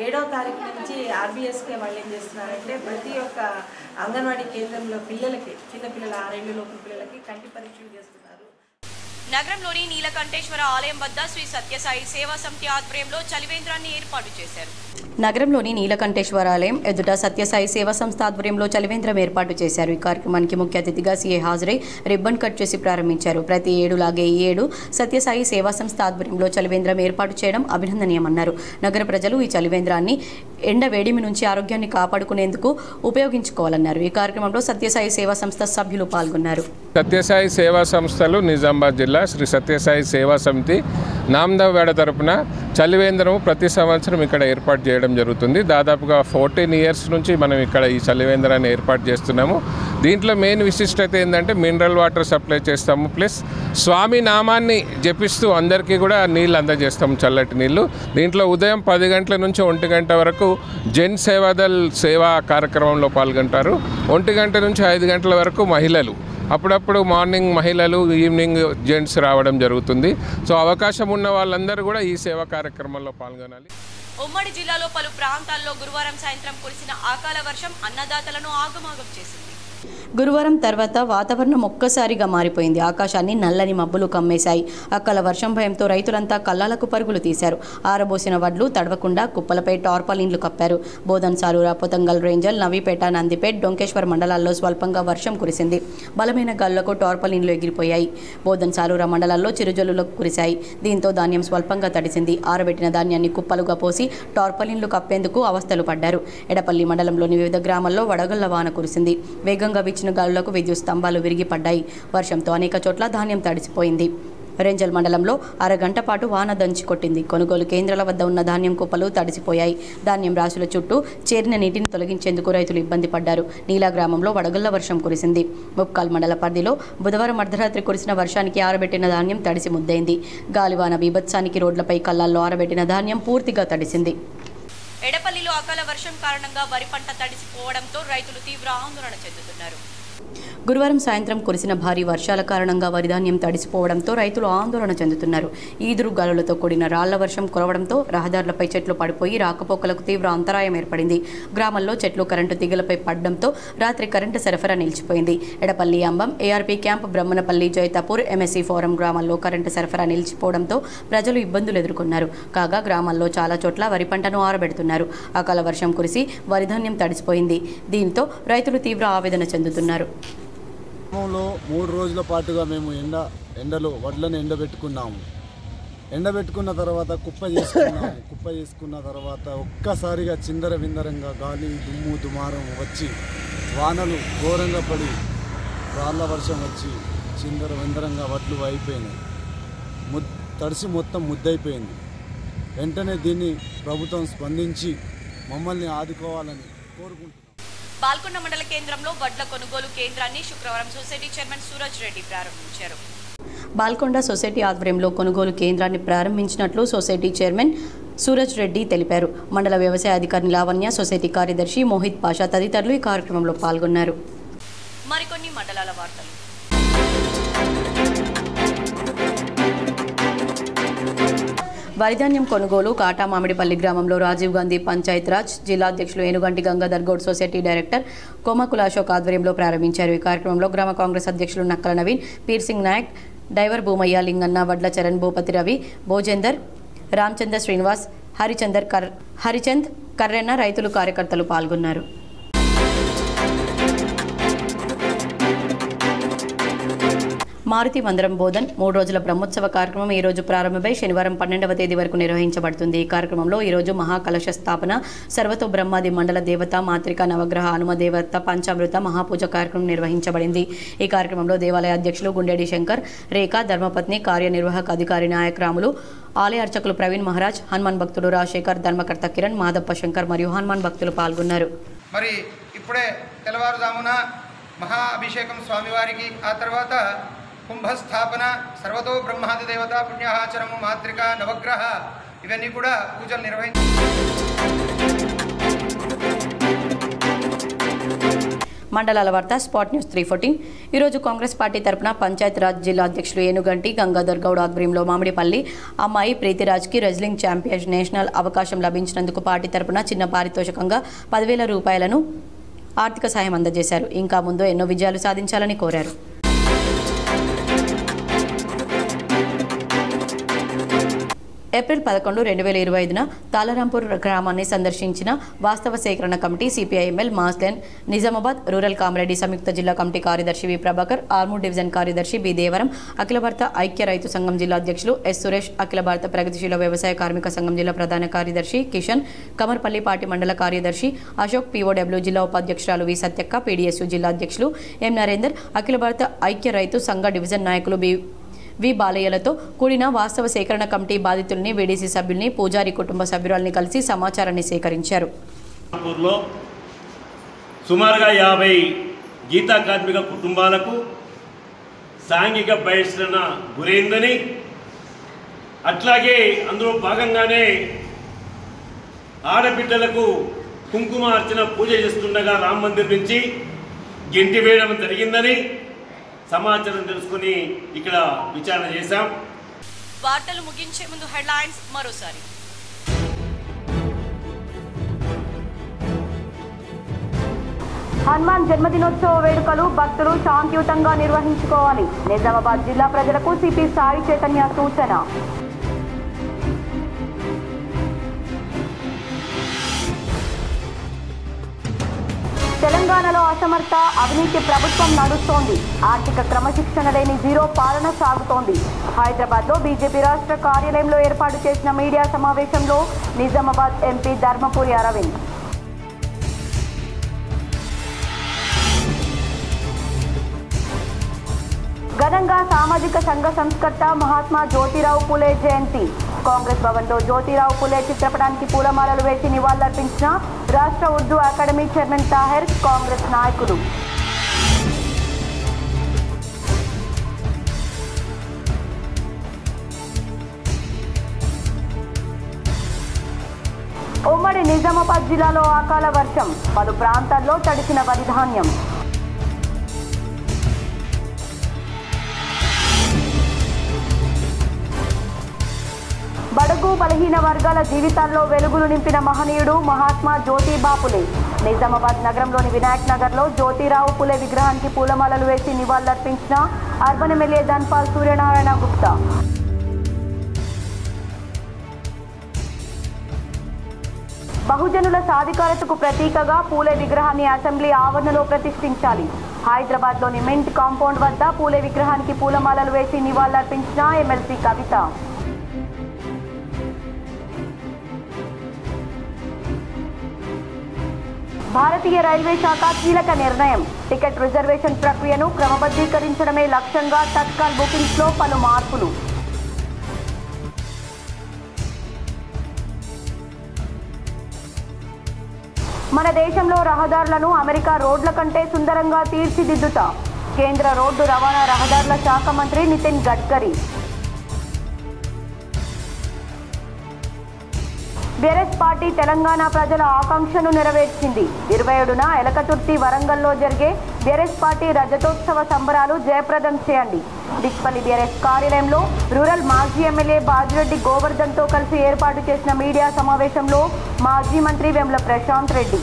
7వ తారీఖు నుంచి ఆర్బీఎస్కే వాళ్ళు ఏం చేస్తున్నారంటే ప్రతి ఒక్క అంగన్వాడీ కేంద్రంలో పిల్లలకి, చిన్నపిల్లల 6 ఏళ్ళ లోపు పిల్లలకి కంటి పరీక్షలు చేస్తున్నారు. నగరంలోని నీలకంఠేశ్వర ఆలయం వద్ద శ్రీ సత్యసాయి సేవా సమితి ఆధ్వర్యంలో చలివేంద్రాన్ని ఏర్పాటు చేశారు. నగరంలోని నీలకంఠేశ్వర ఆలయం ఎదుట సత్యసాయి సేవా సంస్థ ఆధ్వర్యంలో చలివేంద్రం ఏర్పాటు చేశారు. ఈ కార్యక్రమానికి ముఖ్య అతిథిగా సీఏ హాజరై రిబ్బన్ కట్ చేసి ప్రారంభించారు. ప్రతి ఏడులాగే ఈ ఏడు సత్యసాయి సేవా సంస్థ ఆధ్వర్యంలో చలివేంద్రం ఏర్పాటు చేయడం అభినందనీయమన్నారు. నగర ప్రజలు ఈ చలివేంద్రాన్ని ఎండ వేడిమి నుంచి ఆరోగ్యాన్ని కాపాడుకునేందుకు ఉపయోగించుకోవాలన్నారు. ఈ కార్యక్రమంలో సత్యసాయి సేవా సంస్థ సభ్యులు పాల్గొన్నారు. సత్యసాయి సేవా సంస్థలు నిజామాబాద్ జిల్లా శ్రీ సత్యసాయి సేవా సమితి నామదేవగడ తరపున చలివేంద్రం ప్రతి సంవత్సరం ఇక్కడ ఏర్పాటు చేయడం జరుగుతుంది. దాదాపుగా 14 ఇయర్స్ నుంచి మనం ఇక్కడ ఈ చలివేంద్రాన్ని ఏర్పాటు చేస్తున్నాము. దీంట్లో మెయిన్ విశిష్టత ఏంటంటే మినరల్ వాటర్ సప్లై చేస్తాము, ప్లస్ స్వామి నామాన్ని జపిస్తూ అందరికీ కూడా నీళ్ళు అందజేస్తాము, చల్లటి నీళ్ళు. దీంట్లో ఉదయం 10 గంటల నుంచి 1 గంట వరకు జన్ సేవాదల్ సేవా కార్యక్రమంలో పాల్గొంటారు. 1 గంట నుంచి 5 గంటల వరకు మహిళలు, అప్పుడప్పుడు మార్నింగ్ మహిళలు, ఈవినింగ్ జెంట్స్ రావడం జరుగుతుంది. సో అవకాశం ఉన్న వాళ్ళందరూ కూడా ఈ సేవా కార్యక్రమంలో పాల్గొనాలి. ఉమ్మడి జిల్లాలో పలు ప్రాంతాల్లో గురువారం సాయంత్రం కురిసిన అకాల వర్షం అన్నదాతలను ఆగమాగం చేసింది. గురువారం తర్వాత వాతావరణం ఒక్కసారిగా మారిపోయింది. ఆకాశాన్ని నల్లని మబ్బులు కమ్మేశాయి. అకాల వర్షం భయంతో రైతులంతా కల్లాలకు పరుగులు తీశారు. ఆరబోసిన వడ్లు తడవకుండా కుప్పలపై టార్పాలిన్లు కప్పారు. బోధన్, సారూరా, పొతంగల్ రేంజల్, నవీపేట, నందిపేట్, డొంకేశ్వర్ మండలాల్లో స్వల్పంగా వర్షం కురిసింది. బలమైన గాలులకు టార్పాలిన్లు ఎగిరిపోయాయి. బోధన్, సారూరా మండలాల్లో చిరుజల్లులు కురిశాయి. దీంతో ధాన్యం స్వల్పంగా తడిసింది. ఆరబెట్టిన ధాన్యాన్ని కుప్పలుగా పోసి టార్పాలిన్లు కప్పేందుకు అవస్థలు పడ్డారు. ఎడపల్లి మండలంలోని వివిధ గ్రామాల్లో వడగళ్ల వాన కురిసింది. వేగంగా వీచిన గాలులకు విద్యుత్ స్తంభాలు విరిగి పడ్డాయి. వర్షంతో అనేక చోట్ల ధాన్యం తడిసిపోయింది. రేంజల్ మండలంలో అరగంట పాటు వాన దంచి కొట్టింది. కొనుగోలు కేంద్రాల వద్ద ఉన్న ధాన్యం కుప్పలు తడిసిపోయాయి. ధాన్యం రాశుల చుట్టూ చేరిన నీటిని తొలగించేందుకు రైతులు ఇబ్బంది పడ్డారు. నీలా గ్రామంలో వడగళ్ల వర్షం కురిసింది. ముప్కాల్ మండల పరిధిలో బుధవారం అర్ధరాత్రి కురిసిన వర్షానికి ఆరబెట్టిన ధాన్యం తడిసి ముద్దైంది. గాలివాన బీభత్సానికి రోడ్లపై కళ్ళాల్లో ఆరబెట్టిన ధాన్యం పూర్తిగా తడిసింది. ఎడపల్లిలో అకాల వర్షం కారణంగా వరి పంట తడిసిపోవడంతో రైతులు తీవ్ర ఆందోళన చెందుతున్నారు. గురువారం సాయంత్రం కురిసిన భారీ వర్షాల కారణంగా వరి ధాన్యం తడిసిపోవడంతో రైతులు ఆందోళన చెందుతున్నారు. ఈదురు గాలులతో కూడిన రాళ్ల వర్షం కురవడంతో రహదారులపై చెట్లు పడిపోయి రాకపోకలకు తీవ్ర అంతరాయం ఏర్పడింది. గ్రామంలో చెట్లు కరెంటు తీగలపై పడడంతో రాత్రి కరెంటు సరఫరా నిలిచిపోయింది. Edapalli, Ambam, ARP camp, Brahmanapalli, Jaitapur, MSC forum గ్రామాల్లో కరెంటు సరఫరా నిలిచిపోవడంతో ప్రజలు ఇబ్బందులు ఎదుర్కొన్నారు. కాగా గ్రామాల్లో చాలా చోట్ల వరి పంటను ఆరబెడుతున్నారు. అకాల వర్షం కురిసి వరి ధాన్యం తడిసిపోయింది. దీంతో రైతులు తీవ్ర ఆవేదన చెందుతున్నారు. గ్రామంలో 3 రోజుల పాటుగా మేము ఎండలో వడ్లను ఎండబెట్టుకున్నాము. ఎండబెట్టుకున్న తర్వాత కుప్ప చేసుకున్న తర్వాత ఒక్కసారిగా చిందర విందరంగా గాలి, దుమ్ము, దుమారం వచ్చి వానలు ఘోరంగా పడి రాళ్ళ వర్షం వచ్చి చిందర విందరంగా వడ్లు అయిపోయినాయి. తడిసి మొత్తం ముద్దయిపోయింది. వెంటనే దీన్ని ప్రభుత్వం స్పందించి మమ్మల్ని ఆదుకోవాలని కోరుకుంటున్నాం. బాల్కొండ మండల కేంద్రంలో వడ్ల కొనుగోలు కేంద్రాన్ని శుక్రవారం సొసైటీ చైర్మన్ సూరజ్ రెడ్డి ప్రారంభించారు. బాల్కొండ సొసైటీ ఆధ్వర్యంలో కొనుగోలు కేంద్రాన్ని ప్రారంభించినట్లు సొసైటీ చైర్మన్ సూరజ్ రెడ్డి తెలిపారు. మండల వ్యవసాయ అధికారి లావణ్య, సొసైటీ కార్యదర్శి మోహిత్ పాషా తదితరులు ఈ కార్యక్రమంలో పాల్గొన్నారు. మరికొన్ని మండలాల వార్తలు. వరిధాన్యం కొనుగోలు కాటా మామిడిపల్లి గ్రామంలో రాజీవ్ గాంధీ పంచాయతీరాజ్ జిల్లా అధ్యక్షులు ఏనుగంటి గంగాధర్ గౌడ్, సొసైటీ డైరెక్టర్ కోమకుల అశోక్ ఆధ్వర్యంలో ప్రారంభించారు. ఈ కార్యక్రమంలో గ్రామ కాంగ్రెస్ అధ్యక్షులు నక్కల నవీన్, పీర్ సింగ్ నాయక్, డైవర్ భూమయ్య, లింగన్న, వడ్ల చరణ్, భూపతి రవి, భోజేందర్, రామచంద్ర శ్రీనివాస్, హరిచంద్, కర్రెన్న, రైతులు, కార్యకర్తలు పాల్గొన్నారు. మారుతి మందిరం బోధన్ 3 రోజుల బ్రహ్మోత్సవ కార్యక్రమం ఈ రోజు ప్రారంభమై శనివారం 12వ తేదీ వరకు నిర్వహించబడుతుంది. ఈ కార్యక్రమంలో ఈ రోజు మహాకలశ స్థాపన, సర్వతో బ్రహ్మాది మండల దేవత, మాత్రిక, నవగ్రహ, హనుమ దేవత, పంచామృత మహాపూజ కార్యక్రమం నిర్వహించబడింది. ఈ కార్యక్రమంలో దేవాలయ అధ్యక్షులు గుండెడి శంకర్, రేఖ, ధర్మపత్ని, కార్యనిర్వాహక అధికారి నాయకరాములు, ఆలయ అర్చకులు ప్రవీణ్ మహారాజ్, హనుమాన్ భక్తులు రాజశేఖర్, ధర్మకర్త కిరణ్, మాదప్ప శంకర్ మరియు హనుమాన్ భక్తులు పాల్గొన్నారు. మరి ఇప్పుడే తెల్లవారుజామున మహా అభిషేకం స్వామివారికి, ఆ తర్వాత కుంభస్థాపన, సర్వతో బ్రహ్మాది దేవత, పుణ్యాచరము, మాత్రిక, నవగ్రహ ఇవన్నీ కూడా పూజలు నిర్వహించారు. మండలాల వార్త స్పాట్ న్యూస్ 314. ఈరోజు కాంగ్రెస్ పార్టీ తరపున పంచాయతీరాజ్ జిల్లా అధ్యక్షులు ఏనుగంటి గంగాధర్ గౌడ్ ఆధ్వర్యంలో మామిడిపల్లి అమ్మాయి ప్రీతిరాజ్కి రెజ్లింగ్ ఛాంపియన్ నేషనల్ అవకాశం లభించినందుకు పార్టీ తరపున చిన్న పారితోషికంగా 10,000 రూపాయలను ఆర్థిక సాయం అందజేశారు. ఇంకా ముందు ఎన్నో విజయాలు సాధించాలని కోరారు. ఏప్రిల్ 11, 2025న తాళరాంపూర్ గ్రామాన్ని సందర్శించిన వాస్తవ సేకరణ committee CPIML mass line Nizamabad rural Kamareddy సంయుక్త జిల్లా కమిటీ కార్యదర్శి వి ప్రభాకర్, ఆర్మూర్ డివిజన్ కార్యదర్శి బి దేవరం, అఖిల భారత ఐక్య రైతు సంఘం జిల్లా అధ్యక్షులు ఎస్ సురేష్, అఖిల భారత ప్రగతిశీల వ్యవసాయ కార్మిక సంఘం జిల్లా ప్రధాన కార్యదర్శి కిషన్, కమర్పల్లి పార్టీ మండల కార్యదర్శి అశోక్, పిఓడబ్ల్యూ జిల్లా ఉపాధ్యక్షురాలు వి సత్యక్క, పీడీఎస్యు జిల్లా అధ్యక్షులు ఎం నరేందర్, అఖిల భారత ఐక్య రైతు సంఘ డివిజన్ నాయకులు వి బాలయ్యలతో కూడిన వాస్తవ సేకరణ కమిటీ బాధితుల్ని, వీడీసీ సభ్యుల్ని, పూజారి కుటుంబ సభ్యురాల్ని కలిసి సమాచారాన్ని సేకరించారు. సుమారుగా 50 గీతా కార్మిక కుటుంబాలకు సాంఘిక బహిష్కరణ గురైందని, అట్లాగే అందులో భాగంగానే ఆడబిడ్డలకు కుంకుమ అర్చన పూజ చేస్తుండగా రామ మందిర్ నుంచి గెంటి వేయడం జరిగిందని సమాచారం తెలుసుకుని ఇక్కడ విచారణ చేశాం. వార్తలు ముగించే ముందు హెడ్లైన్స్ మరోసారి. హనుమాన్ జన్మదినోత్సవ వేడుకలు భక్తులు శాంతియుతంగా నిర్వహించుకోవాలి. నిజామాబాద్ జిల్లా ప్రజలకు సిపి సాయి చైతన్య సూచన. తెలంగాణలో అసమర్థ అవినీతి ప్రభుత్వం నడుస్తోంది. ఆర్థిక క్రమశిక్షణ లేని జీరో పాలన సాగుతోంది. హైదరాబాద్లో బీజేపీ రాష్ట్ర కార్యాలయంలో ఏర్పాటు చేసిన మీడియా సమావేశంలో నిజామాబాద్ ఎంపీ ధర్మపురి అరవింద్. ఘనంగా సామాజిక సంఘ సంస్కర్త మహాత్మా జ్యోతిరావు పులే జయంతి. కాంగ్రెస్ భవన్లో జ్యోతిరావు పులే చిత్రపటానికి పూలమాలలు వేసి నివాళులర్పించిన రాష్ట్ర ఉర్దూ అకాడమీ చైర్మన్ తాహెర్, కాంగ్రెస్ నాయకులు. ఉమ్మడి నిజామాబాద్ జిల్లాలో అకాల వర్షం, పలు ప్రాంతాల్లో తడిసిన వరి ధాన్యం. బడుగు బలహీన వర్గాల జీవితాల్లో వెలుగులు నింపిన మహనీయుడు మహాత్మా జ్యోతిబా పులే. నిజామాబాద్ నగరంలోని వినాయక్ నగర్లో జ్యోతిరావు పులే విగ్రహానికి పూలమాలలు వేసి నివాళులర్పించిన అర్బన్ ఎమ్మెల్యే ధన్పాల్ సూర్యనారాయణ గుప్తా. బహుజనుల సాధికారతకు ప్రతీకగా పూలే విగ్రహాన్ని అసెంబ్లీ ఆవరణలో ప్రతిష్ఠించాలి. హైదరాబాద్లోని మింట్ కాంపౌండ్ వద్ద పూలే విగ్రహానికి పూలమాలలు వేసి నివాళులర్పించిన ఎమ్మెల్సీ కవిత. భారతీయ రైల్వే శాఖ కీలక నిర్ణయం. టికెట్ రిజర్వేషన్ ప్రక్రియను క్రమబద్ధీకరించడమే లక్ష్యంగా తత్కాల్ బుకింగ్స్లో పలు మార్పులు. మన దేశంలో రహదారులను అమెరికా రోడ్ల కంటే సుందరంగా తీర్చిదిద్దుతా కేంద్ర రోడ్డు రవాణా రహదారుల శాఖ మంత్రి నితిన్ గడ్కరీ. బీఆర్ఎస్ పార్టీ తెలంగాణ ప్రజల ఆకాంక్షను నెరవేర్చింది. 27న ఎలకతుర్తి వరంగల్లో జరిగే బీఆర్ఎస్ పార్టీ రజతోత్సవ సంబరాలు జయప్రదం చేయండి. డిక్పల్లి బీఆర్ఎస్ కార్యాలయంలో రూరల్ మాజీ ఎమ్మెల్యే బాజిరెడ్డి గోవర్ధన్తో కలిసి ఏర్పాటు చేసిన మీడియా సమావేశంలో మాజీ మంత్రి వేముల ప్రశాంత్ రెడ్డి.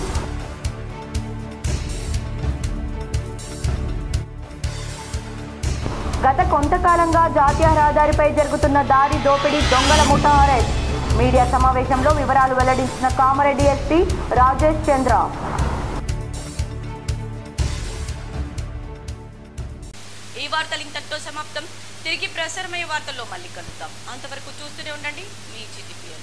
గత కొంతకాలంగా జాతీయ రహదారిపై జరుగుతున్న దారి దోపిడీ దొంగల ముఠా అరెస్ట్. మీడియా సమావేశంలో వివరాలు వెల్లడించిన కామారెడ్డి ఎస్పీ రాజేష్ చంద్ర. ఈ వార్తలు ఇంతటితో సమాప్తం. తిరిగి ప్రసారమయ్యే వార్తల్లో మళ్ళీ కలుద్దాం. అంతవరకు చూస్తూనే ఉండండి మీ GTPL.